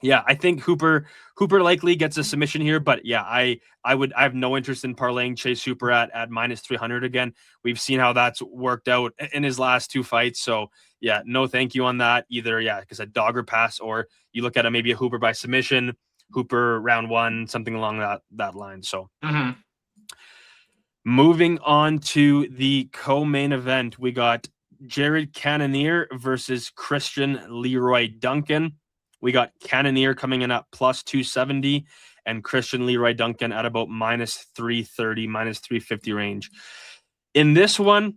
yeah, I think Hooper likely gets a submission here, but yeah, I have no interest in parlaying Chase Hooper at minus 300 again. We've seen how that's worked out in his last two fights, so yeah, no thank you on that either. Yeah, because a dog or pass, or you look at maybe a Hooper by submission, Hooper round one, something along that line. So moving on to the co-main event, we got Jared Cannonier versus Christian Leroy Duncan. We got Cannonier coming in at plus 270 and Christian Leroy Duncan at about minus 330, minus 350 range. In this one,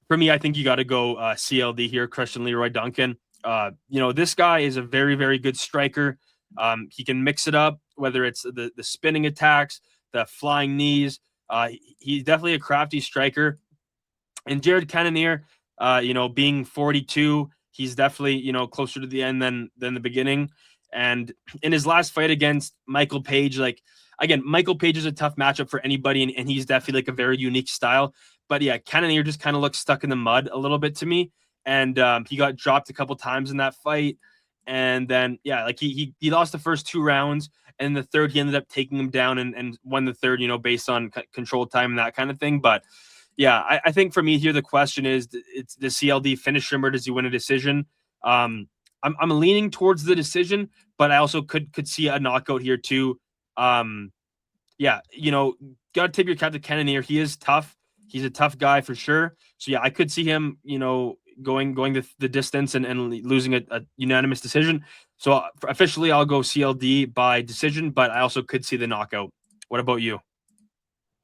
for me, I think you got to go CLD here, Christian Leroy Duncan. This guy is a very, very good striker. He can mix it up, whether it's the spinning attacks, the flying knees. He's definitely a crafty striker. And Jared Cannonier, being 42, he's definitely, closer to the end than the beginning. And in his last fight against Michael Page, like, again, Michael Page is a tough matchup for anybody, and he's definitely like a very unique style. But yeah, Cannonier just kind of looks stuck in the mud a little bit to me. And he got dropped a couple times in that fight. And then, yeah, like he lost the first two rounds. And the third, he ended up taking him down and won the third, based on control time and that kind of thing. But yeah, I think for me here, the question is, it's the CLD finish him or does he win a decision? I'm leaning towards the decision, but I also could see a knockout here too. Got to tip your cap to Cannonier. He is tough. He's a tough guy for sure. So yeah, I could see him, going the distance and losing a unanimous decision. So officially, I'll go CLD by decision, but I also could see the knockout. What about you?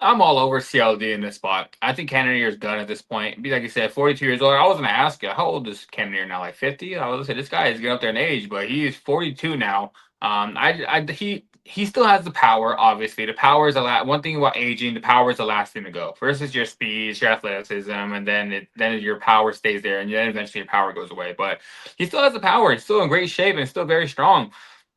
I'm all over CLD in this spot. I think Cannonier is done at this point. Like you said, 42 years old. I was going to ask you, how old is Cannonier now? Like 50? I was going to say, this guy is getting up there in age, but he is 42 now. He still has the power, obviously. The power is one thing about aging, the power is the last thing to go. First is your speed, your athleticism, and then your power stays there, and then eventually your power goes away. But he still has the power. He's still in great shape and still very strong.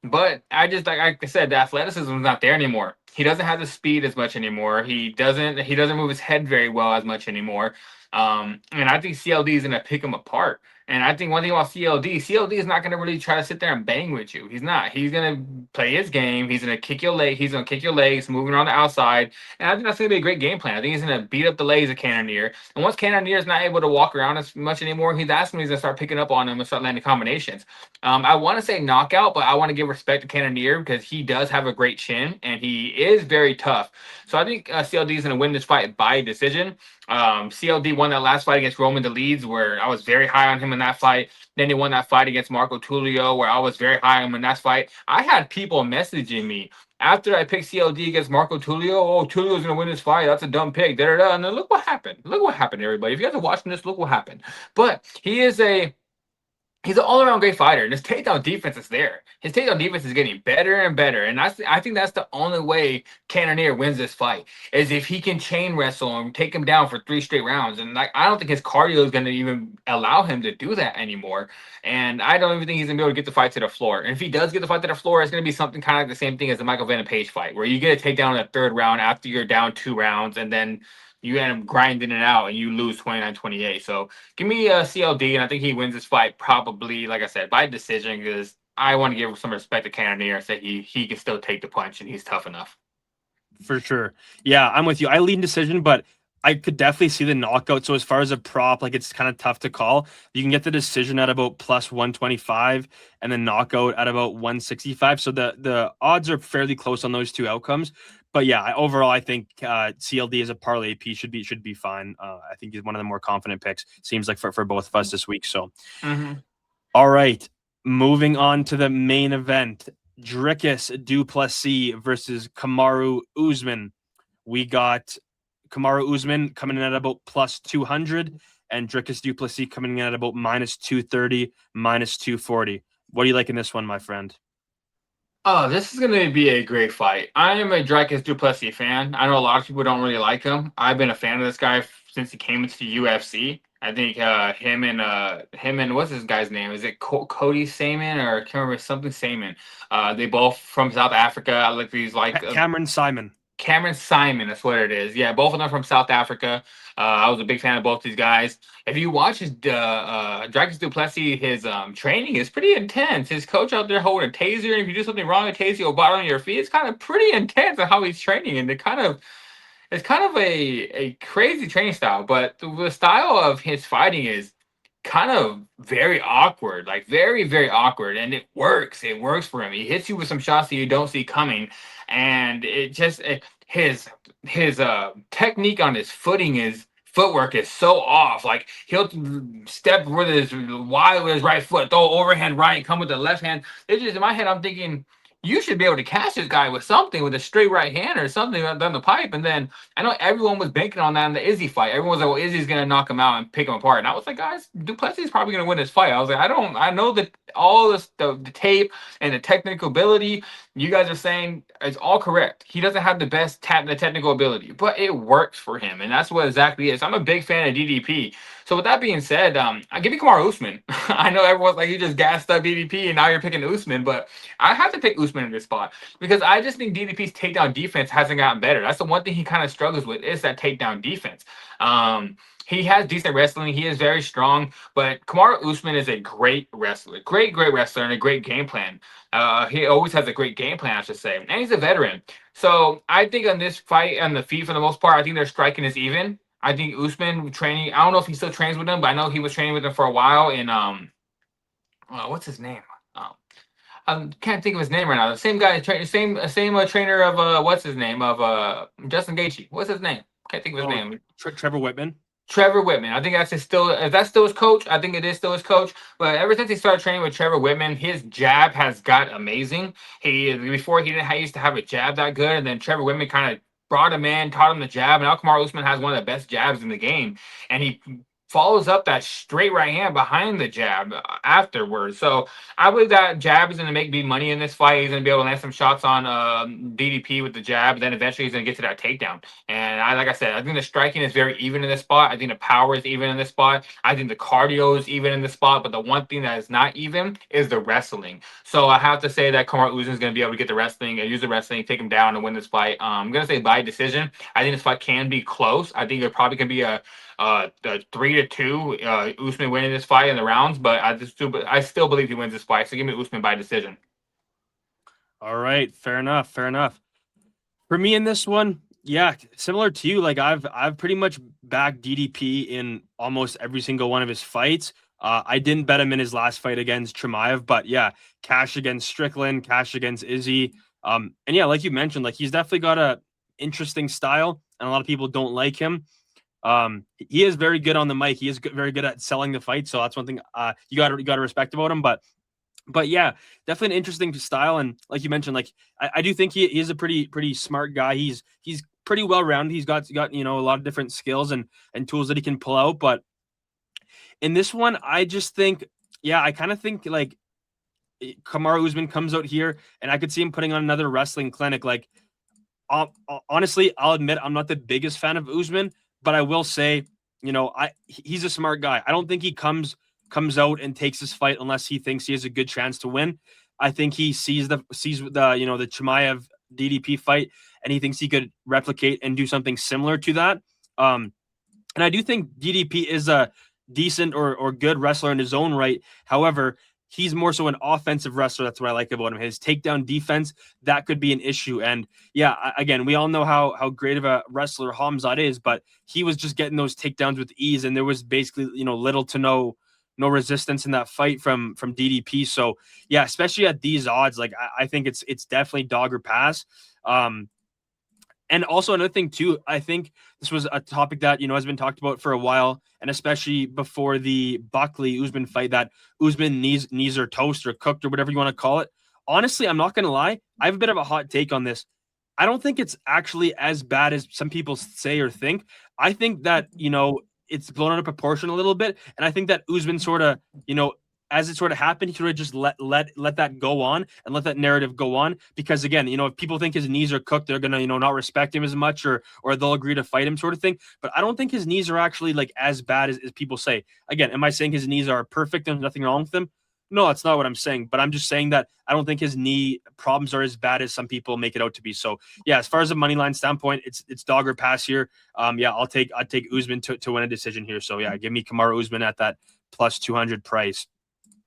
But I just, like I said, the athleticism is not there anymore. He doesn't have the speed as much anymore. He doesn't move his head very well as much anymore. And I think CLD is gonna pick him apart. And I think one thing about CLD is not gonna really try to sit there and bang with you. He's not. He's gonna play his game. He's gonna kick your leg. He's gonna kick your legs, moving around the outside. And I think that's gonna be a great game plan. I think he's gonna beat up the legs of Cannonier. And once Cannonier is not able to walk around as much anymore, that's when he's gonna start picking up on him and start landing combinations. I want to say knockout, but I want to give respect to Cannonier because he does have a great chin and he is very tough. So I think CLD is going to win this fight by decision. CLD won that last fight against Roman DeLeeds, where I was very high on him in that fight. Then he won that fight against Marco Tulio, where I was very high on him in that fight. I had people messaging me after I picked CLD against Marco Tulio. Oh, Tulio's going to win this fight. That's a dumb pick. Da, da, da. And then look what happened. Look what happened, everybody. If you guys are watching this, look what happened. But he's an all-around great fighter, and his takedown defense is there. His takedown defense is getting better and better, and I think that's the only way Cannonier wins this fight is if he can chain wrestle and take him down for 3 straight rounds. And I don't think his cardio is going to even allow him to do that anymore. And I don't even think he's going to be able to get the fight to the floor. And if he does get the fight to the floor, it's going to be something kind of like the same thing as the Michael Venom Page fight, where you get a takedown in the 3rd round after you're down 2 rounds, and then you end up grinding it out and you lose 29-28. So give me a CLD, and I think he wins this fight probably, like I said, by decision, because I want to give some respect to Cannonier and say he can still take the punch and he's tough enough. For sure. Yeah, I'm with you. I lean decision, but I could definitely see the knockout. So as far as a prop, like it's kind of tough to call. You can get the decision at about plus 125 and the knockout at about 165. So the odds are fairly close on those two outcomes. But yeah, overall, I think CLD as a parlay P should be fine. I think he's one of the more confident picks. Seems like for both of us this week. So, All right, moving on to the main event: Dricus du Plessis versus Kamaru Usman. We got Kamaru Usman coming in at about plus 200, and Dricus du Plessis coming in at about minus 230, minus 240. What do you like in this one, my friend? Oh, this is going to be a great fight. I am a Dricus du Plessis fan. I know a lot of people don't really like him. I've been a fan of this guy since he came into the UFC. I think him and what's this guy's name? Is it Cody Saman, or I can't remember, something Saman? They both from South Africa. I like these Cameron Simon. Cameron Simon, that's what it is. Yeah, both of them from South Africa. I was a big fan of both these guys. If you watch his Dricus du Plessis, his training is pretty intense. His coach out there holding a taser, and if you do something wrong, a taser will bottom your feet. It's kind of pretty intense on how he's training, and it's kind of a crazy training style. But the style of his fighting is kind of very awkward, like very, very awkward, and it works. It works for him. He hits you with some shots that you don't see coming, and his technique on his footwork is so off. Like he'll step with his wide with his right foot, throw overhand right, come with the left hand. It's just in my head, I'm thinking, you should be able to catch this guy with something, with a straight right hand or something down the pipe. And then I know everyone was banking on that in the Izzy fight. Everyone was like, well, Izzy's going to knock him out and pick him apart. And I was like, guys, du Plessis is probably going to win this fight. I was like, I know that all this, the tape and the technical ability you guys are saying is all correct. He doesn't have the best the technical ability, but it works for him. And that's what exactly it is. I'm a big fan of DDP. So with that being said, I give you Kamaru Usman. I know everyone's like, you just gassed up DDP and now you're picking Usman, but I have to pick Usman in this spot because I just think DDP's takedown defense hasn't gotten better. That's the one thing he kind of struggles with, is that takedown defense. He has decent wrestling. He is very strong, but Kamaru Usman is a great wrestler, great wrestler, and a great game plan. He always has a great game plan, I should say, and he's a veteran. So I think on this fight, on the feet for the most part, I think their striking is even. I think Usman training. I don't know if he still trains with them, but I know he was training with them for a while. In what's his name? I can't think of his name right now. The same guy, same trainer of what's his name, of Justin Gaethje. What's his name? Can't think of his name. Trevor Whitman. Trevor Whitman. I think that's if that's still his coach, I think it is still his coach. But ever since he started training with Trevor Whitman, his jab has got amazing. Before he used to have a jab that good, and then Trevor Whitman kind of brought him in, taught him the jab, and now Kamaru Usman has one of the best jabs in the game, and he follows up that straight right hand behind the jab afterwards. So I believe that jab is going to make big money in this fight. He's going to be able to land some shots on DDP with the jab. Then eventually he's going to get to that takedown. And like I said, I think the striking is very even in this spot. I think the power is even in this spot. I think the cardio is even in this spot. But the one thing that is not even is the wrestling. So I have to say that Kamaru Usman is going to be able to get the wrestling, use the wrestling, take him down, and win this fight. I'm going to say by decision. I think this fight can be close. I think it probably can be a 3-2 Usman winning this fight in the rounds, but I still believe he wins this fight. So give me Usman by decision. All right, fair enough, fair enough. For me in this one, yeah, similar to you, like I've pretty much backed DDP in almost every single one of his fights. I didn't bet him in his last fight against Chimaev, but yeah, cash against Strickland, cash against Izzy. And yeah, like you mentioned, like he's definitely got a interesting style, and a lot of people don't like him. He is very good on the mic. He is very good at selling the fight, so that's one thing you got to respect about him. But yeah, definitely an interesting style, and like you mentioned, like I do think he is a pretty smart guy. He's pretty well rounded. He's got a lot of different skills and tools that he can pull out. But in this one, I just think, yeah, I kind of think like Kamaru Usman comes out here, and I could see him putting on another wrestling clinic. Like honestly, I'll admit I'm not the biggest fan of Usman, but I will say, he's a smart guy. I don't think he comes out and takes this fight unless he thinks he has a good chance to win. I think he sees the Chimaev DDP fight, and he thinks he could replicate and do something similar to that. And I do think DDP is a decent or good wrestler in his own right. However, he's more so an offensive wrestler. That's what I like about him. His takedown defense, that could be an issue. And yeah, again, we all know how great of a wrestler Khamzat is, but he was just getting those takedowns with ease, and there was basically little to no resistance in that fight from DDP. So yeah, especially at these odds, like I think it's definitely dog or pass. And also another thing too, I think this was a topic that has been talked about for a while, and especially before the Buckley Usman fight, that Usman knees are toast or cooked or whatever you want to call it. Honestly, I'm not going to lie, I have a bit of a hot take on this. I don't think it's actually as bad as some people say or think. I think that it's blown out of proportion a little bit, and I think that Usman sort of as it sort of happened, he sort of just let that go on and let that narrative go on. Because again, if people think his knees are cooked, they're gonna not respect him as much, or they'll agree to fight him, sort of thing. But I don't think his knees are actually like as bad as people say. Again, am I saying his knees are perfect and there's nothing wrong with them? No, that's not what I'm saying. But I'm just saying that I don't think his knee problems are as bad as some people make it out to be. So yeah, as far as a money line standpoint, it's dog or pass here. Yeah, I'd take Usman to win a decision here. So yeah, give me Kamaru Usman at that plus 200 price.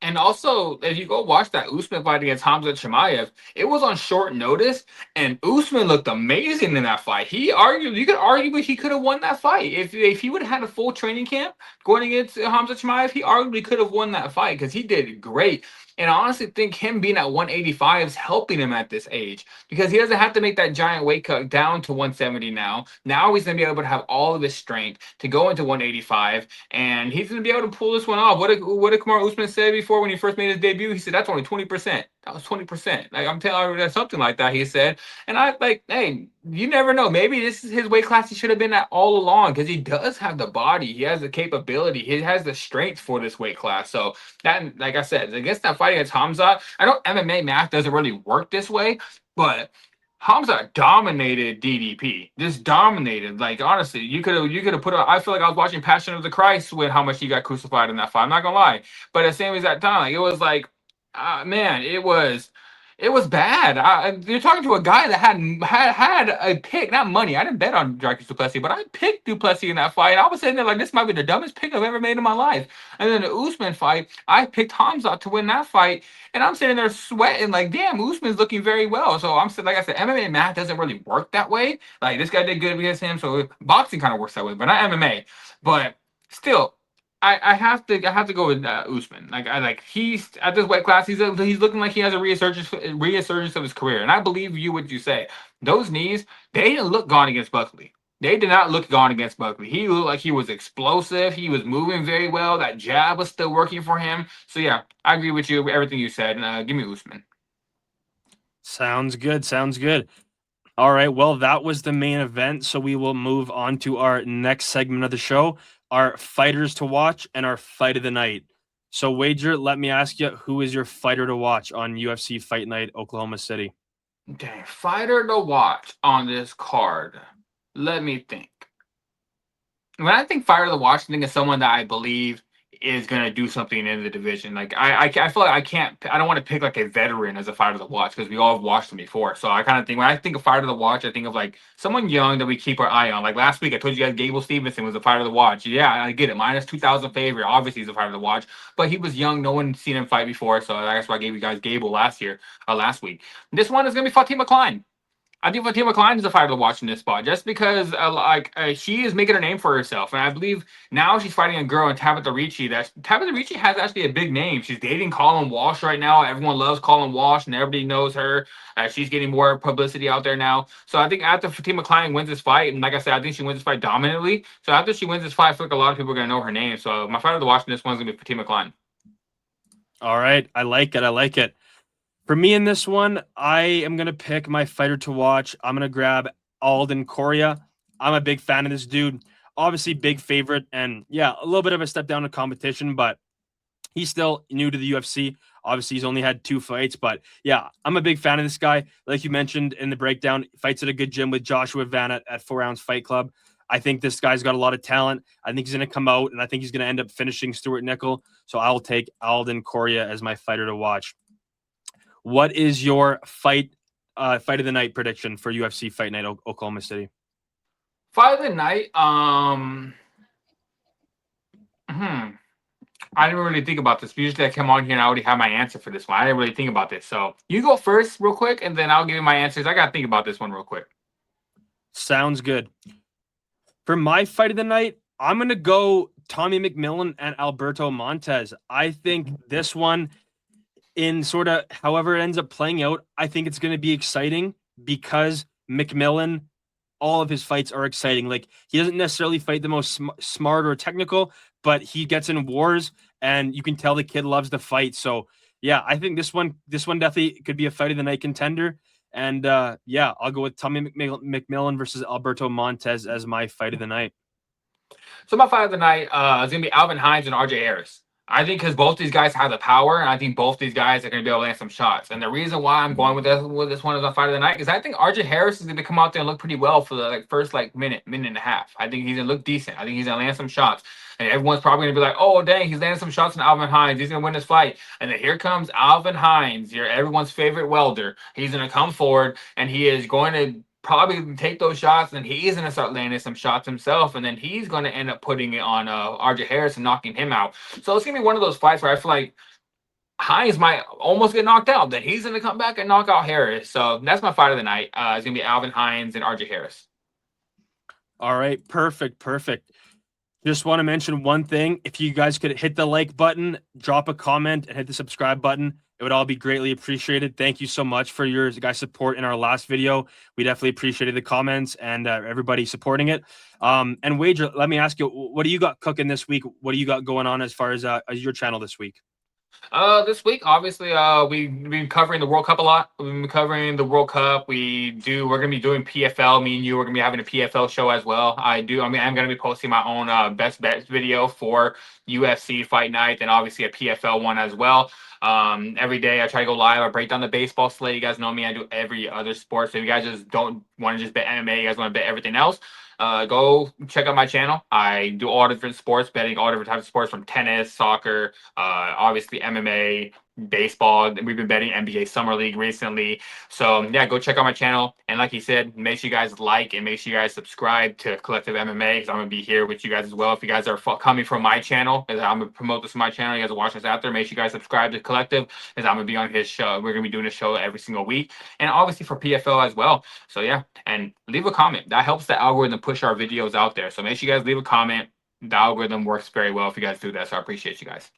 And also, if you go watch that Usman fight against Khamzat Chimaev, it was on short notice, and Usman looked amazing in that fight. You could argue he could have won that fight. If he would have had a full training camp going against Khamzat Chimaev, he arguably could have won that fight because he did great. And I honestly think him being at 185 is helping him at this age because he doesn't have to make that giant weight cut down to 170 now. Now he's going to be able to have all of his strength to go into 185, and he's going to be able to pull this one off. What did Kamaru Usman say before when he first made his debut? He said, that's only 20%. That was 20%. Like, I'm telling you, something like that, he said. And I like, hey, you never know. Maybe this is his weight class he should have been at all along because he does have the body. He has the capability. He has the strength for this weight class. So that, like I said, against that fight against Khamzat, I know MMA math doesn't really work this way, but Khamzat dominated DDP. Just dominated. Like, honestly, you could have put. I feel like I was watching Passion of the Christ with how much he got crucified in that fight. I'm not gonna lie, but at the same as that time, like it was like, man, it was bad. You're talking to a guy that had a pick, not money. I didn't bet on Dricus du Plessis, but I picked du Plessis in that fight. And I was sitting there like, this might be the dumbest pick I've ever made in my life. And then the Usman fight, I picked Khamzat to win that fight, and I'm sitting there sweating like, damn, Usman's looking very well. So I'm like I said, MMA math doesn't really work that way. Like this guy did good against him, so boxing kind of works that way, but not MMA. But still. I have to go with Usman. He's at this weight class. He's looking like he has a resurgence of his career, and I believe you what you say. Those knees, they didn't look gone against Buckley. They did not look gone against Buckley. He looked like he was explosive. He was moving very well. That jab was still working for him. So yeah, I agree with you with everything you said. And give me Usman. Sounds good. Sounds good. All right. Well, that was the main event. So we will move on to our next segment of the show, our fighters to watch and our fight of the night. So, Wager, let me ask you, who is your fighter to watch on UFC Fight Night, Oklahoma City? Dang, fighter to watch on this card. Let me think. When I think fighter to watch, I think of someone that I believe is gonna do something in the division. Like I feel like I don't want to pick like a veteran as a fighter to watch because we all have watched them before. So I kind of think when I think of fighter to watch, I think of like someone young that we keep our eye on. Like last week, I told you guys Gable Stevenson was a fighter to watch. Yeah, I get it. Minus 2,000 favorite. Obviously, he's a fighter to watch, but he was young. No one seen him fight before, so that's why I gave you guys Gable last week. This one is gonna be Fatima Kline. I think Fatima Kline is a fighter to watch in this spot, just because she is making a name for herself, and I believe now she's fighting a girl in Tabatha Ricci. That Tabatha Ricci has actually a big name. She's dating Colin Walsh right now. Everyone loves Colin Walsh, and everybody knows her. She's getting more publicity out there now. So I think after Fatima Kline wins this fight, and like I said, I think she wins this fight dominantly. So after she wins this fight, I feel like a lot of people are gonna know her name. So my fighter to watch in this one is gonna be Fatima Kline. All right. I like it. I like it. For me in this one, I am going to pick my fighter to watch. I'm going to grab Alden Coria. I'm a big fan of this dude. Obviously, big favorite. And yeah, a little bit of a step down in competition, but he's still new to the UFC. Obviously, he's only had 2 fights, but yeah, I'm a big fan of this guy. Like you mentioned in the breakdown, fights at a good gym with Joshua Van at 4 Ounce Fight Club. I think this guy's got a lot of talent. I think he's going to come out, and I think he's going to end up finishing Stewart Nicoll. So I'll take Alden Coria as my fighter to watch. What is your fight of the night prediction for UFC Fight Night Oklahoma City? Fight of the night. I didn't really think about this. Usually I come on here and I already have my answer for this one. I didn't really think about this. So you go first real quick, and then I'll give you my answers. I got to think about this one real quick. Sounds good. For my fight of the night, I'm going to go Tommy McMillen and Alberto Montes. I think this one, in sort of however it ends up playing out, I think it's going to be exciting because McMillen, all of his fights are exciting. Like, he doesn't necessarily fight the most smart or technical, but he gets in wars, and you can tell the kid loves to fight. So yeah, I think this one definitely could be a fight of the night contender. And yeah, I'll go with Tommy McMillen versus Alberto Montes as my fight of the night. So my fight of the night is going to be Alvin Hines and RJ Harris. I think because both these guys have the power, and I think both these guys are going to be able to land some shots. And the reason why I'm going with this one as my fight of the night is I think RJ Harris is going to come out there and look pretty well for the first minute and a half. I think he's going to look decent. I think he's going to land some shots. And everyone's probably going to be like, oh, dang, he's landing some shots on Alvin Hines. He's going to win this fight. And then here comes Alvin Hines, everyone's favorite welder. He's going to come forward, and he is going to probably take those shots, and he's going to start landing some shots himself, and then he's going to end up putting it on RJ Harris and knocking him out. So it's going to be one of those fights where I feel like Hines might almost get knocked out. Then he's going to come back and knock out Harris. So that's my fight of the night. It's going to be Alvin Hines and RJ Harris. All right, perfect. Just want to mention one thing. If you guys could hit the like button, drop a comment, and hit the subscribe button, it would all be greatly appreciated. Thank you so much for your guys' support in our last video. We definitely appreciated the comments and everybody supporting it. And Wager, let me ask you, what do you got cooking this week? What do you got going on as far as your channel this week? This week, obviously, we've been covering the World Cup a lot. We've been covering the World Cup. We're gonna be doing PFL. Me and you are gonna be having a PFL show as well. I'm gonna be posting my own best bets video for UFC Fight Night, and obviously a PFL one as well. Every day I try to go live. I break down the baseball slate. You guys know me. I do every other sport. So if you guys just don't want to just bet MMA, you guys want to bet everything else, go check out my channel. I do all different sports betting, all different types of sports, from tennis, soccer, obviously MMA, baseball. We've been betting NBA Summer League recently. So yeah, go check out my channel. And like you said, make sure you guys like and make sure you guys subscribe to Collective MMA, because I'm gonna be here with you guys as well. If you guys are coming from my channel, as I'm gonna promote this on my channel, you guys are watching this out there, make sure you guys subscribe to Collective, as I'm gonna be on his show. We're gonna be doing a show every single week, and obviously for PFL as well. So yeah, and leave a comment. That helps the algorithm push our videos out there. So make sure you guys leave a comment. The algorithm works very well if you guys do that. So I appreciate you guys.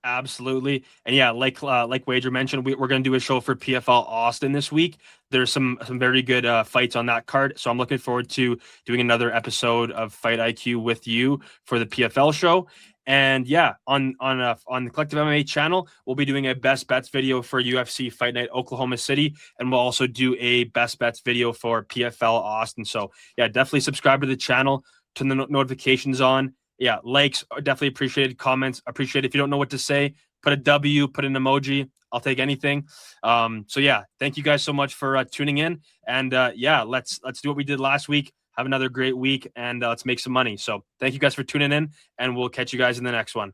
Absolutely. And yeah, like Wager mentioned, we're going to do a show for PFL Austin this week. There's some very good fights on that card. So I'm looking forward to doing another episode of Fight IQ with you for the PFL show. And yeah, on the Collective MMA channel, we'll be doing a best bets video for UFC Fight Night Oklahoma City, and we'll also do a best bets video for PFL Austin. So yeah, definitely subscribe to the channel, turn the notifications on. Yeah, likes are definitely appreciated. Comments appreciated. If you don't know what to say, put a W, put an emoji. I'll take anything. So yeah, thank you guys so much for tuning in, and yeah, let's do what we did last week. Have another great week, and let's make some money. So thank you guys for tuning in, and we'll catch you guys in the next one.